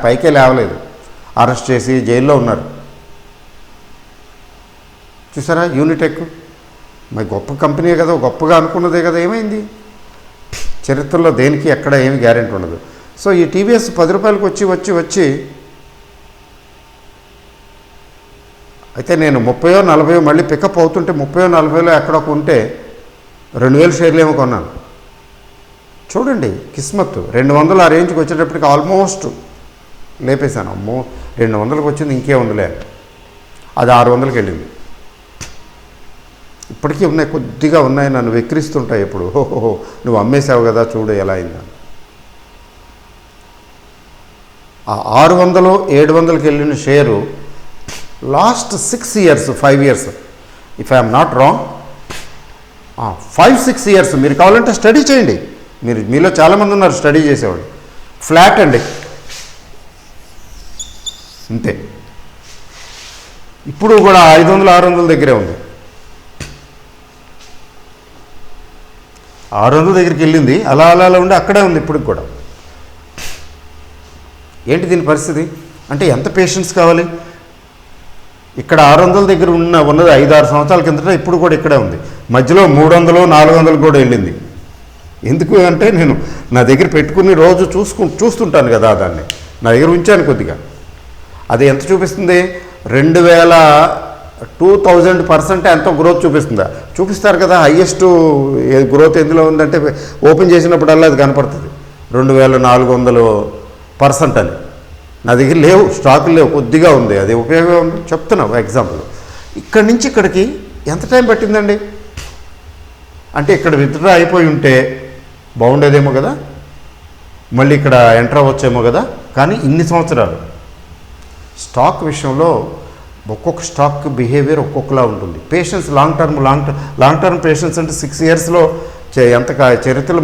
పైకే లేవలేదు, అరెస్ట్ చేసి జైల్లో ఉన్నారు. చూసారా యూనిటెక్? మరి గొప్ప కంపెనీ కదా, గొప్పగా అనుకున్నదే కదా, ఏమైంది? చరిత్రలో దేనికి ఎక్కడ ఏమి గ్యారెంటీ ఉండదు. సో ఈ టీవీఎస్ 10 రూపాయలకు వచ్చి అయితే నేను 30, 40 మళ్ళీ పికప్ అవుతుంటే 30, 40లో ఎక్కడో ఉంటే 2000 షేర్లు ఏమో కొన్నాను. చూడండి కిస్మత్. 200 ఆ రేంజ్కి వచ్చేటప్పటికి ఆల్మోస్ట్ లేపేశాను. అమ్మో 200కి వచ్చింది, ఇంకే ఉందిలే. అది 600కి వెళ్ళింది. ఇప్పటికీ ఉన్నాయి, కొద్దిగా ఉన్నాయి, నన్ను వెక్కిరిస్తుంటాయి ఎప్పుడు. ఓహో నువ్వు అమ్మేసావు కదా, చూడు ఎలా అయిందని. ఆ 600, 700కి వెళ్ళిన share last 6 years, 5 years if I'm not wrong, 5-6 years మీరు కావాలంటే స్టడీ చేయండి. మీలో చాలామంది ఉన్నారు స్టడీ చేసేవాడు. ఫ్లాట్ అండి, అంతే. ఇప్పుడు కూడా 500, 600 దగ్గరే ఉంది. 600 దగ్గరికి వెళ్ళింది, అలా ఉండి అక్కడే ఉంది ఇప్పటికి కూడా. ఏంటి దీని పరిస్థితి? అంటే ఎంత పేషెన్స్ కావాలి? ఇక్కడ 600 దగ్గర ఉన్నది 5-6 సంవత్సరాల కిందట, ఇప్పుడు కూడా ఇక్కడే ఉంది. మధ్యలో 300-400 కూడా వెళ్ళింది. ఎందుకు అంటే నేను నా దగ్గర పెట్టుకుని రోజు చూస్తుంటాను కదా, దాన్ని నా దగ్గర ఉంచాను కొద్దిగా. అది ఎంత చూపిస్తుంది? 2000% ఎంతో గ్రోత్ చూపిస్తుందా? చూపిస్తారు కదా. హయ్యెస్ట్ గ్రోత్ ఎందులో ఉందంటే ఓపెన్ చేసినప్పుడల్లా అది కనపడుతుంది 2400% అని. నా దగ్గర లేవు, స్టాకులు లేవు, కొద్దిగా ఉంది. అది ఉపయోగం ఉంది చెప్తున్నావు ఎగ్జాంపుల్. ఇక్కడి నుంచి ఇక్కడికి ఎంత టైం పట్టిందండి? అంటే ఇక్కడ విత్డ్రా అయిపోయి ఉంటే బాగుండేదేమో కదా, మళ్ళీ ఇక్కడ ఎంటర్ అవ్వచ్చేమో కదా. కానీ ఇన్ని సంవత్సరాలు స్టాక్ విషయంలో ఒక్కొక్క స్టాక్ బిహేవియర్ ఒక్కొక్కలా ఉంటుంది. పేషెన్స్ లాంగ్ టర్మ్ పేషెన్స్ అంటే 6 yearsలో ఎంత చరిత్రలు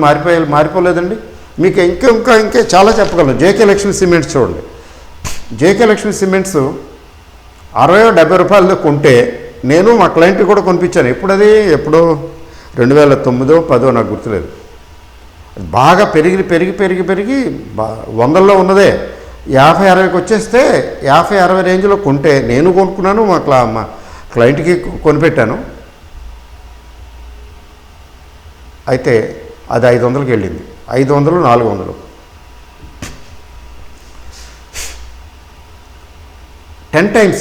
మారిపోలేదండి. మీకు ఇంకా చాలా చెప్పగలను. జేకే లక్ష్మీ సిమెంట్స్ చూడండి. జేకే లక్ష్మీ సిమెంట్స్ 60-70 రూపాయలతో కొంటే నేను మా క్లయింట్ కూడా కొనిపించాను. ఎప్పుడో 2009-10 నాకు గుర్తులేదు. బాగా పెరిగి వందల్లో ఉన్నదే 50-60కి వచ్చేస్తే 50-60 రేంజ్లో కొంటే నేను కొనుక్కున్నాను, మా క్లయింట్కి కొనిపెట్టాను. అయితే అది 500కి వెళ్ళింది. 500-400 10 times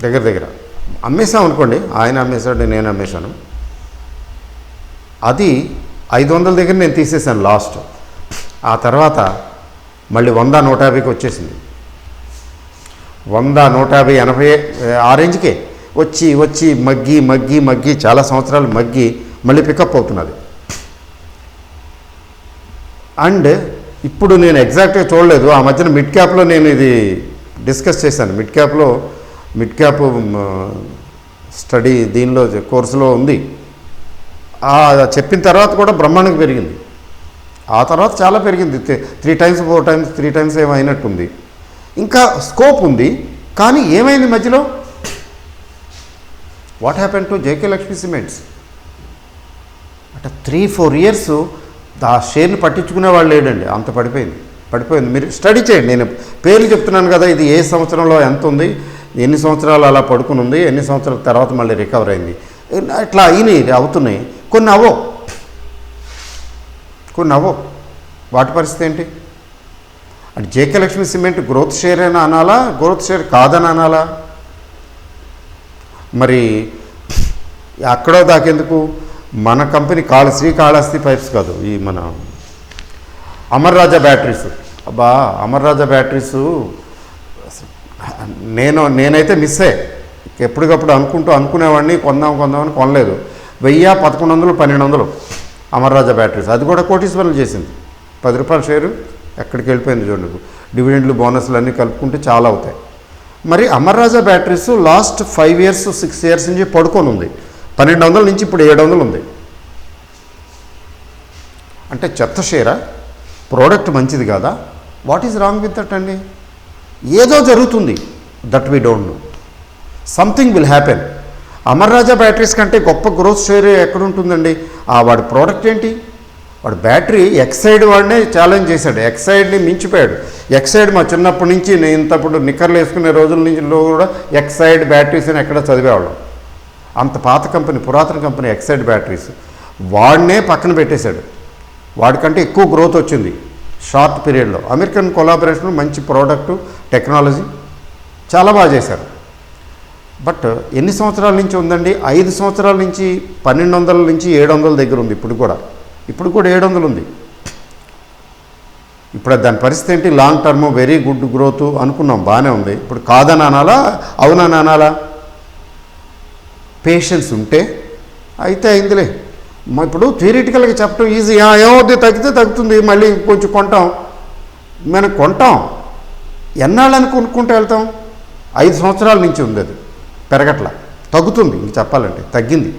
దగ్గర అమ్మేసాం అనుకోండి. ఆయన అమ్మేశాడు, నేను అమ్మేశాను. అది 500 దగ్గర నేను తీసేసాను లాస్ట్. ఆ తర్వాత మళ్ళీ 100-150కి వచ్చేసింది. 100-150-80 ఆ రేంజ్కే వచ్చి మగ్గి చాలా సంవత్సరాలు మగ్గి మళ్ళీ పికప్ అవుతున్నది. అండ్ ఇప్పుడు నేను ఎగ్జాక్ట్గా చూడలేదు. ఆ మధ్యన మిడ్ క్యాప్లో నేను ఇది డిస్కస్ చేశాను. మిడ్ క్యాప్ స్టడీ దీనిలో కోర్సులో ఉంది. చెప్పిన తర్వాత కూడా బ్రహ్మాండంగా పెరిగింది. ఆ తర్వాత చాలా పెరిగింది. 3 times 4 times 3 times ఏమైనట్టుంది. ఇంకా స్కోప్ ఉంది. కానీ ఏమైంది మధ్యలో? What happen to JK Lakshmi cements? అంటే 3-4 years ఆ షేర్ని పట్టించుకునే వాళ్ళు లేడండి. అంత పడిపోయింది. మీరు స్టడీ చేయండి. నేను పేర్లు చెప్తున్నాను కదా, ఇది ఏ సంవత్సరంలో ఎంత ఉంది, ఎన్ని సంవత్సరాలు అలా పడుకుని ఉంది, ఎన్ని సంవత్సరాల తర్వాత మళ్ళీ రికవర్ అయింది, ఇట్లా అవుతున్నాయి. కొన్ని అవ్వవు. వాటి పరిస్థితి ఏంటి? అంటే JK Lakshmi cement growth share అయినా అనాలా, గ్రోత్ షేర్ కాదని అనాలా? మరి అక్కడో దాకెందుకు? మన కంపెనీ శ్రీకాళహస్తి పైప్స్ కాదు, ఈ మన అమర్ రాజా బ్యాటరీస్. అమర్ రాజా బ్యాటరీస్ నేనైతే మిస్ అయ్యే. ఎప్పటికప్పుడు అనుకునేవాడిని కొందామని కొనలేదు. 1000, 1100, 1200 అమర్ రాజా బ్యాటరీస్. అది కూడా కోటీశ్వరులు చేసింది. 10 రూపాయల షేరు ఎక్కడికి వెళ్ళిపోయింది చూడండి. డివిడెండ్లు, బోనస్లు అన్నీ కలుపుకుంటే చాలా అవుతాయి. మరి అమర్ రాజా బ్యాటరీస్ లాస్ట్ 5 years 6 years నుంచి పడుకొని ఉంది. 1200 నుంచి ఇప్పుడు 700 ఉంది. అంటే చెత్త షేరా? ప్రోడక్ట్ మంచిది కాదా? What is wrong with that అండి? ఏదో జరుగుతుంది, that we don't know. Something will happen. Amar Raja batteries కంటే గొప్ప గ్రోత్ షేర్ ఎక్కడుంటుందండి? వాడి ప్రోడక్ట్ ఏంటి? వాడు బ్యాటరీ ఎక్సైడ్ వాడినే ఛాలెంజ్ చేశాడు. ఎక్సైడ్ని మించిపోయాడు. ఎక్సైడ్ మా చిన్నప్పటి నుంచి, నేను ఇంతప్పుడు నిక్కర్లు వేసుకునే రోజుల నుంచి కూడా ఎక్సైడ్ బ్యాటరీస్ అని ఎక్కడ చదివేవాళ్ళం. అంత పాత కంపెనీ, పురాతన కంపెనీ ఎక్సైడ్ బ్యాటరీస్. వాడినే పక్కన పెట్టేశాడు. వాడికంటే ఎక్కువ గ్రోత్ వచ్చింది షార్ట్ పీరియడ్లో. అమెరికన్ కొలాబరేషన్, మంచి ప్రోడక్టు, టెక్నాలజీ చాలా బాగా చేశారు. బట్ ఎన్ని సంవత్సరాల నుంచి ఉందండి? 5 సంవత్సరాల నుంచి 1200 నుంచి 700 దగ్గర ఉంది. ఇప్పుడు కూడా 700 ఉంది. ఇప్పుడు దాని పరిస్థితి ఏంటి? Long term very good growth అనుకున్నాం, బాగానే ఉంది. ఇప్పుడు కాదని అనాలా, అవునని అనాలా? పేషెన్స్ ఉంటే అయితే అయిందిలే. ఇప్పుడు థియరిటికల్గా చెప్పడం ఈజీ. ఏమవుద్ది? తగ్గుతుంది, మళ్ళీ కొంచెం మనం కొంటాం. ఎన్నాళ్ళని కొనుక్కుంటూ వెళ్తాం? 5 సంవత్సరాల నుంచి ఉంది. అది పెరగట్లా, తగ్గుతుంది. ఇంక చెప్పాలంటే తగ్గింది.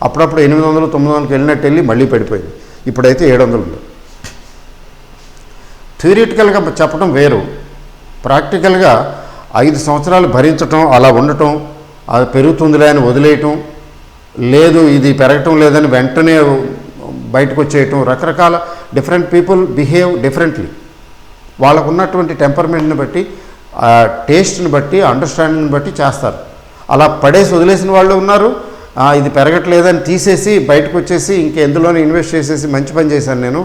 అప్పుడప్పుడు 800, 900కి వెళ్ళినట్టు వెళ్ళి మళ్ళీ పడిపోయింది. ఇప్పుడైతే 700 ఉంది. థియరిటికల్గా చెప్పడం వేరు, ప్రాక్టికల్గా 5 సంవత్సరాలు భరించటం, అలా ఉండటం, అది పెరుగుతుందిలే అని వదిలేయటం, లేదు ఇది పెరగటం లేదని వెంటనే బయటకు వచ్చేయటం. రకరకాల డిఫరెంట్ పీపుల్ బిహేవ్ డిఫరెంట్లీ. వాళ్ళకు ఉన్నటువంటి టెంపర్మెంట్ని బట్టి, టేస్ట్ని బట్టి, అండర్స్టాండింగ్ని బట్టి చేస్తారు. అలా పడేసి వదిలేసిన వాళ్ళు ఉన్నారు. ఇది పెరగట్లేదని తీసేసి బయటకు వచ్చేసి ఇంకెందులోనే ఇన్వెస్ట్ చేసేసి మంచి పని చేశాను నేను,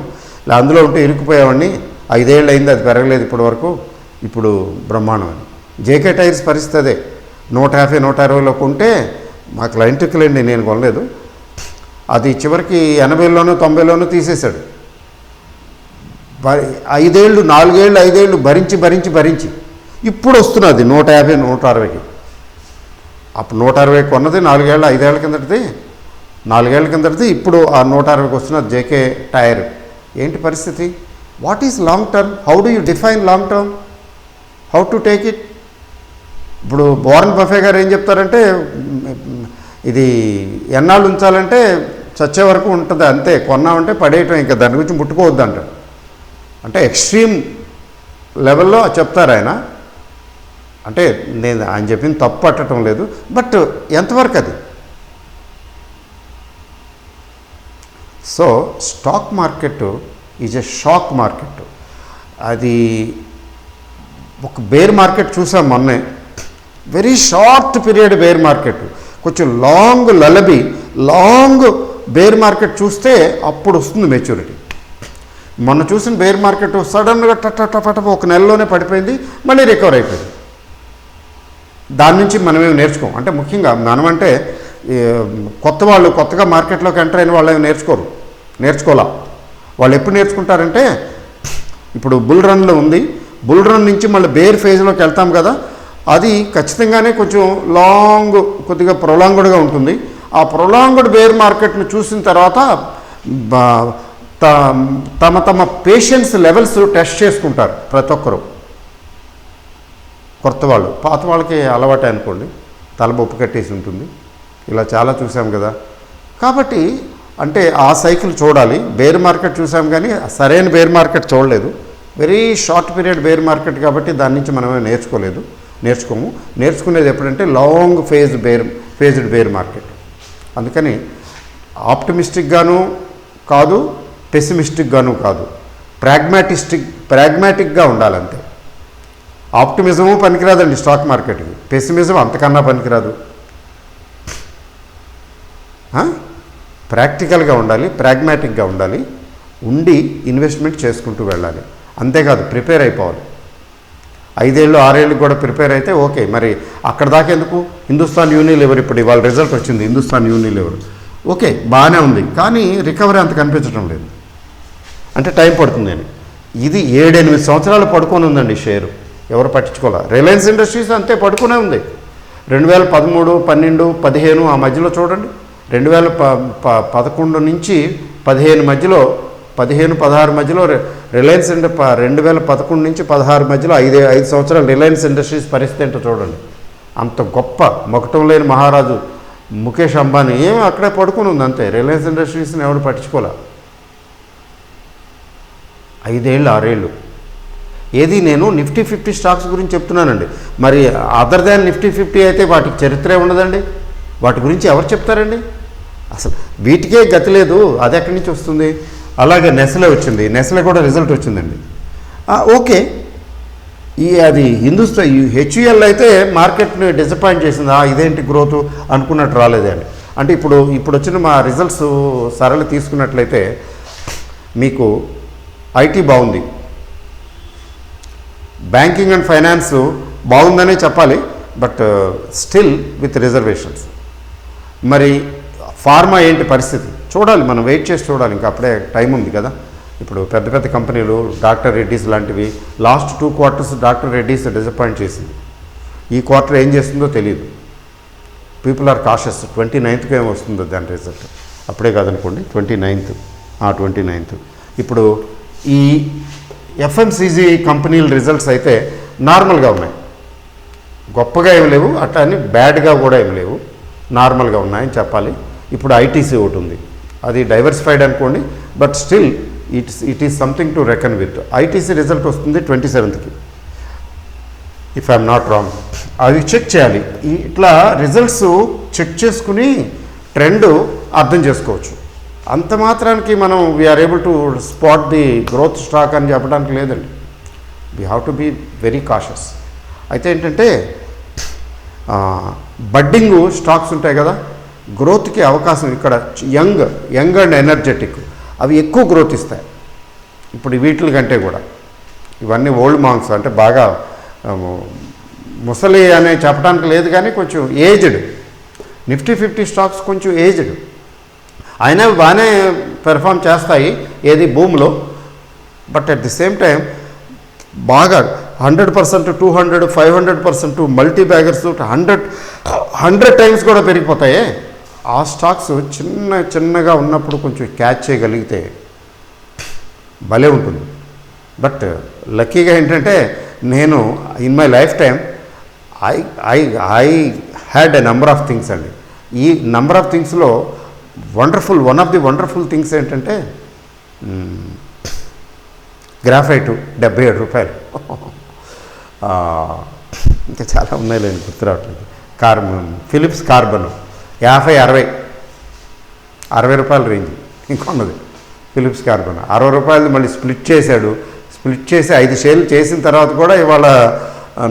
అందులో ఉంటే ఇరుక్కుపోయేవాడిని, 5 ఏళ్ళు అయింది అది పెరగలేదు ఇప్పటి వరకు, ఇప్పుడు బ్రహ్మాండం అని. జేకే టైర్స్ పరిస్థితి అదే. 150, 160లోకి ఉంటే మా క్లయింట్కి నేను కొనలేదు, అది చివరికి 80లోనూ 90లోనూ తీసేశాడు. 5 ఏళ్ళు 4 ఏళ్ళు 5 ఏళ్ళు భరించి ఇప్పుడు వస్తున్నది 150, 160కి. అప్పుడు 160 కొన్నది 4 ఏళ్ళ 5 ఏళ్ళ కిందటిది, 4 ఏళ్ళ కిందటిది, ఇప్పుడు ఆ 160కి వస్తున్నది జేకే టైర్. ఏంటి పరిస్థితి? What is long term? How do you define long term? How to take it? ఇప్పుడు వారన్ బఫే గారు ఏం చెప్తారంటే, ఇది ఎన్నాళ్ళు ఉంచాలంటే చచ్చే వరకు ఉంటుంది అంతే, కొన్నామంటే పడేయటం, ఇంకా దాని గురించి ముట్టుకోవద్దు అంటారు. అంటే ఎక్స్ట్రీమ్ లెవెల్లో చెప్తారు ఆయన. అంటే నేను ఆయన చెప్పింది తప్పు పట్టడం లేదు, బట్ ఎంతవరకు అది? So stock market is a shock market. అది ఒక బేర్ మార్కెట్ చూసాం మొన్నే, very short period bear market, కొంచెం long lullaby long bear market చూస్తే అప్పుడు వస్తుంది మెచ్యూరిటీ. మొన్న చూసిన బేర్ మార్కెట్ సడన్గా టట ఒక నెలలోనే పడిపోయింది, మళ్ళీ రికవర్ అయిపోయింది. దాని నుంచి మనమేమి నేర్చుకోం. అంటే ముఖ్యంగా మనమంటే కొత్త వాళ్ళు, కొత్తగా మార్కెట్లోకి ఎంటర్ అయిన వాళ్ళు ఏమి నేర్చుకోవాలా. వాళ్ళు ఎప్పుడు నేర్చుకుంటారంటే, ఇప్పుడు బుల్ రన్లో ఉంది, బుల్ రన్ నుంచి మళ్ళీ బేర్ ఫేజ్లోకి వెళ్తాం కదా, అది ఖచ్చితంగానే కొంచెం లాంగ్, కొద్దిగా ప్రొలాంగ్డ్గా ఉంటుంది. ఆ ప్రొలాంగ్డ్ బేర్ మార్కెట్ను చూసిన తర్వాత తమ పేషెన్స్ లెవెల్స్ టెస్ట్ చేసుకుంటారు ప్రతి ఒక్కరు. కొత్త వాళ్ళు, పాత వాళ్ళకి అలవాటే అనుకోండి, తలబొప్పు కట్టేసి ఉంటుంది. ఇలా చాలా చూసాం కదా. కాబట్టి అంటే ఆ సైకిల్ చూడాలి. బేర్ మార్కెట్ చూసాం కానీ సరైన బేర్ మార్కెట్ చూడలేదు. Very short period bear market కాబట్టి దాని నుంచి మనమే నేర్చుకోము. నేర్చుకునేది ఎప్పుడంటే లాంగ్ ఫేజ్డ్ బేర్ మార్కెట్. అందుకని ఆప్టిమిస్టిక్గాను కాదు, పెసిమిస్టిక్గాను కాదు, ప్రాగ్మాటిక్గా ఉండాలంతే. ఆప్టిమిజము పనికిరాదండి స్టాక్ మార్కెట్కి, పెసిమిజం అంతకన్నా పనికిరాదు. ప్రాక్టికల్గా ఉండాలి, ప్రాగ్మాటిక్గా ఉండి ఇన్వెస్ట్మెంట్ చేసుకుంటూ వెళ్ళాలి. అంతేకాదు ప్రిపేర్ అయిపోవాలి. 5 ఏళ్ళు 6 ఏళ్ళకి కూడా ప్రిపేర్ అయితే ఓకే. మరి అక్కడ దాకా ఎందుకు? హిందుస్థాన్ యూనిలివర్ ఇప్పుడు ఇవాళ రిజల్ట్ వచ్చింది, హిందుస్థాన్ యూనిలివర్ ఓకే బాగానే ఉంది, కానీ రికవరీ అంత కనిపించడం లేదు. అంటే టైం పడుతుంది అని. ఇది 7-8 సంవత్సరాలు పడుకొని ఉందండి షేరు, ఎవరు పట్టించుకోవాలి. రిలయన్స్ ఇండస్ట్రీస్ అంతే పడుకునే ఉంది. 2013, 12, 15 ఆ మధ్యలో చూడండి, 2011 నుంచి 15 మధ్యలో, 15-16 మధ్యలో రిలయన్స్ 2011 నుంచి 16 మధ్యలో 5 సంవత్సరాలు రిలయన్స్ ఇండస్ట్రీస్ పరిస్థితి ఏంటో చూడండి. అంత గొప్ప మొకటం లేని మహారాజు ముఖేష్ అంబానీ ఏమో అక్కడే పడుకుని ఉంది అంతే. రిలయన్స్ ఇండస్ట్రీస్ని ఎవరు పట్టించుకోలే. 5 ఏళ్ళు 6 ఏళ్ళు. ఏది నేను నిఫ్టీ 50 స్టాక్స్ గురించి చెప్తున్నానండి. మరి అదర్ దాన్ నిఫ్టీ 50 అయితే వాటికి చరిత్రే ఉండదండి. వాటి గురించి ఎవరు చెప్తారండి? అసలు వీటికే గతి లేదు, అది ఎక్కడి నుంచి వస్తుంది? అలాగే నెస్లే వచ్చింది, నెస్లే కూడా రిజల్ట్ వచ్చిందండి. ఓకే, అది హిందుస్థాన్ హెచ్యుఎల్ అయితే మార్కెట్ని డిసప్పాయింట్ చేసింది. ఇదేంటి గ్రోత్ అనుకున్నట్టు రాలేదే అని. అంటే ఇప్పుడు వచ్చిన మా రిజల్ట్స్ సరళ తీసుకున్నట్లయితే మీకు ఐటీ బాగుంది, బ్యాంకింగ్ అండ్ ఫైనాన్స్ బాగుందనే చెప్పాలి, బట్ స్టిల్ విత్ రిజర్వేషన్స్. మరి ఫార్మా ఏంటి పరిస్థితి చూడాలి, మనం వెయిట్ చేసి చూడాలి. ఇంకా అప్పుడే టైం ఉంది కదా. ఇప్పుడు పెద్ద కంపెనీలు డాక్టర్ రెడ్డీస్ లాంటివి last 2 quarters doctor Reddy's disappoint చేసింది. ఈ క్వార్టర్ ఏం చేస్తుందో తెలియదు. People are cautious. 29th ఏమో వస్తుందో దాని రిజల్ట్, అప్పుడే కాదనుకోండి 29th. ఇప్పుడు ఈ ఎఫ్ఎంసీజీ కంపెనీల రిజల్ట్స్ అయితే నార్మల్గా ఉన్నాయి, గొప్పగా ఏమి లేవు, అట్లా అని బ్యాడ్గా కూడా ఏమి లేవు, నార్మల్గా ఉన్నాయని చెప్పాలి. ఇప్పుడు ఐటీసీ ఒకటి ఉంది, అది డైవర్సిఫైడ్ అనుకోండి, but still it is something to reckon with. ITC result వస్తుంది 27th, if I'm not wrong. అవి చెక్ చేయాలి. ఇట్లా రిజల్ట్స్ చెక్ చేసుకుని ట్రెండ్ అర్థం చేసుకోవచ్చు. అంత మాత్రానికి మనం we're able to spot the growth stock అని చెప్పడానికి లేదండి. We have to be very cautious. అయితే ఏంటంటే బడ్డింగ్ స్టాక్స్ ఉంటాయి కదా, గ్రోత్కి అవకాశం ఇక్కడ యంగ్ అండ్ ఎనర్జెటిక్ అవి ఎక్కువ గ్రోత్ ఇస్తాయి ఇప్పుడు వీటి కంటే కూడా. ఇవన్నీ ఓల్డ్ మాంగ్స్ అంటే బాగా ముసలి అనే చెప్పడానికి లేదు కానీ కొంచెం ఏజ్డ్. నిఫ్టీ 50 స్టాక్స్ కొంచెం ఏజ్డ్ అయినా బాగానే పెర్ఫామ్ చేస్తాయి ఏది భూమిలో. But at the same time బాగా 100%, 200, 500% మల్టీ బ్యాగర్స్ 100 టైమ్స్ కూడా పెరిగిపోతాయి. ఆ స్టాక్స్ చిన్నగా ఉన్నప్పుడు కొంచెం క్యాచ్ చేయగలిగితే భలే ఉంటుంది. బట్ లక్కీగా ఏంటంటే నేను in my lifetime I had a number of things అండి. ఈ నెంబర్ ఆఫ్ థింగ్స్లో one of the wonderful things ఏంటంటే గ్రాఫైటు 77 రూపాయలు. ఇంకా చాలా ఉన్నాయి లేని గుర్తు రావట్లేదు. ఫిలిప్స్ కార్బన్ 50-60 రూపాయల రేంజ్ ఇంకొన్నది ఫిలిప్స్ కార్బన్ 60 రూపాయలు. మళ్ళీ స్ప్లిట్ చేశాడు. స్ప్లిట్ చేసి 5 షేర్లు చేసిన తర్వాత కూడా ఇవాళ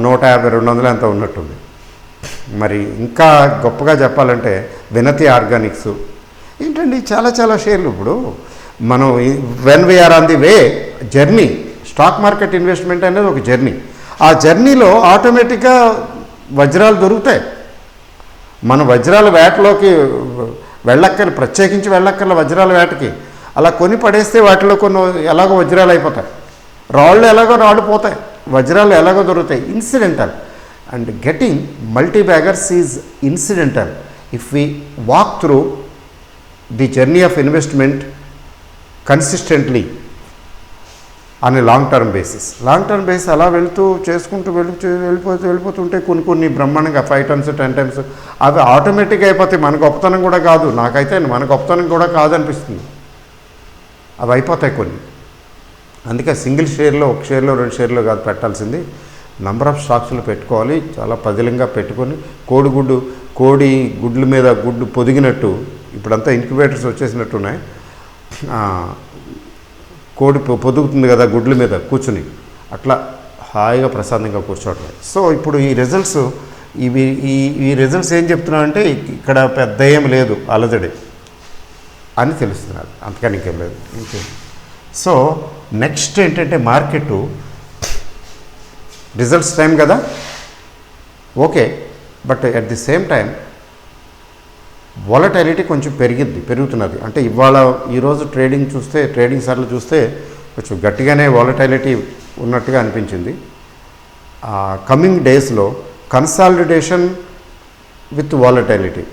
150-200 ఎంత ఉన్నట్టుంది. మరి ఇంకా గొప్పగా చెప్పాలంటే వినతి ఆర్గానిక్స్ ఏంటండి చాలా షేర్లు. ఇప్పుడు మనం when we're on the way journey, stock market investment అనేది ఒక జర్నీ. ఆ జర్నీలో ఆటోమేటిక్గా వజ్రాలు దొరుకుతాయి. మన వజ్రాల వేటలోకి ప్రత్యేకించి వెళ్ళక్కర్ల వజ్రాల వేటకి. అలా కొని పడేస్తే వాటిలో కొన్ని ఎలాగో వజ్రాలు అయిపోతాయి, రాళ్ళు ఎలాగో రాళ్ళు పోతాయి, వజ్రాలు ఎలాగో దొరుకుతాయి. Incidental and getting multi baggers is incidental if we walk through the journey of investment consistently on a long term basis అలా వెళ్ళిపోతుంటే కొన్ని బ్రహ్మాండంగా 5 times 10 times అవి ఆటోమేటిక్గా అయిపోతాయి. మన గొప్పతనం కూడా కాదు, నాకైతే మన గొప్పతనం కూడా కాదనిపిస్తుంది. అవి అయిపోతాయి కొన్ని. అందుకే సింగిల్ షేర్లో 1 షేర్లో 2 షేర్లో కాదు పెట్టాల్సింది, నంబర్ ఆఫ్ స్టాక్స్లో పెట్టుకోవాలి. చాలా పదిలంగా పెట్టుకొని కోడి గుడ్ల మీద గుడ్డు పొదిగినట్టు ఇప్పుడంతా ఇంక్యుబేటర్స్ వచ్చేసినట్టున్నాయి. కోడి పొదుగుతుంది కదా గుడ్ల మీద కూర్చుని, అట్లా హాయిగా ప్రశాంతంగా కూర్చోవట్లేదు. సో ఇప్పుడు ఈ రిజల్ట్స్ ఈ రిజల్ట్స్ ఏం చెప్తున్నానంటే ఇక్కడ పెద్ద ఏం లేదు అలజడి అని తెలుస్తున్నారు, అంతకని ఇంకేం లేదు. సో నెక్స్ట్ ఏంటంటే మార్కెట్ రిజల్ట్స్ టైం కదా, okay. But at the same time volatility కొంచెం పెరుగుతున్నది. అంటే ఈరోజు ట్రేడింగ్ సార్లు చూస్తే కొంచెం గట్టిగానే వాలటైలిటీ ఉన్నట్టుగా అనిపించింది. కమింగ్ డేస్లో కన్సాలిడేషన్ విత్ వాలటైలిటీ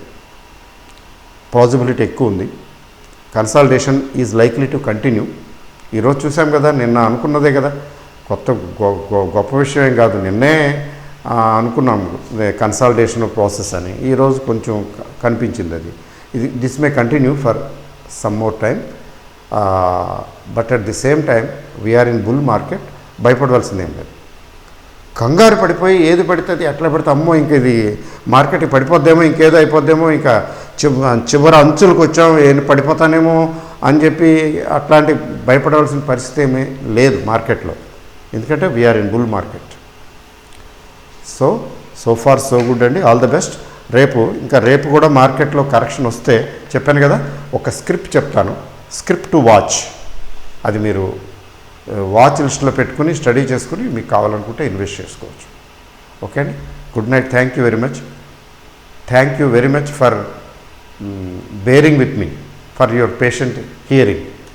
పాసిబిలిటీ ఎక్కువ ఉంది. Consolidation is likely to continue. ఈరోజు చూసాం కదా, నిన్న అనుకున్నదే కదా, గొప్ప విషయం ఏం కాదు. నిన్నే అనుకున్నాము కన్సాలిడేషన్ ప్రాసెస్ అని, ఈరోజు కొంచెం కనిపించింది అది. This may continue for some more time. But at the same time we're in bull market. భయపడవలసిందేం లేదు. కంగారు పడిపోయి ఏది పడితే అది ఎట్లా పడితే అమ్మో ఇంక ఇది మార్కెట్ పడిపోద్దేమో, ఇంకేదో అయిపోద్దేమో, ఇంకా చివరి అంచులకు వచ్చాము పడిపోతానేమో అని చెప్పి అట్లాంటి భయపడవలసిన పరిస్థితి ఏమీ లేదు మార్కెట్లో. ఎందుకంటే we're in bull market. So far so good అండి, ఆల్ ద బెస్ట్. రేపు కూడా మార్కెట్లో కరెక్షన్ వస్తే చెప్పాను కదా, ఒక స్క్రిప్ట్ చెప్తాను, స్క్రిప్ట్ టు వాచ్. అది మీరు వాచ్ లిస్ట్లో పెట్టుకుని స్టడీ చేసుకుని మీకు కావాలనుకుంటే ఇన్వెస్ట్ చేసుకోవచ్చు. ఓకే అండి, good night. Thank you very much for bearing with me, for your patient hearing.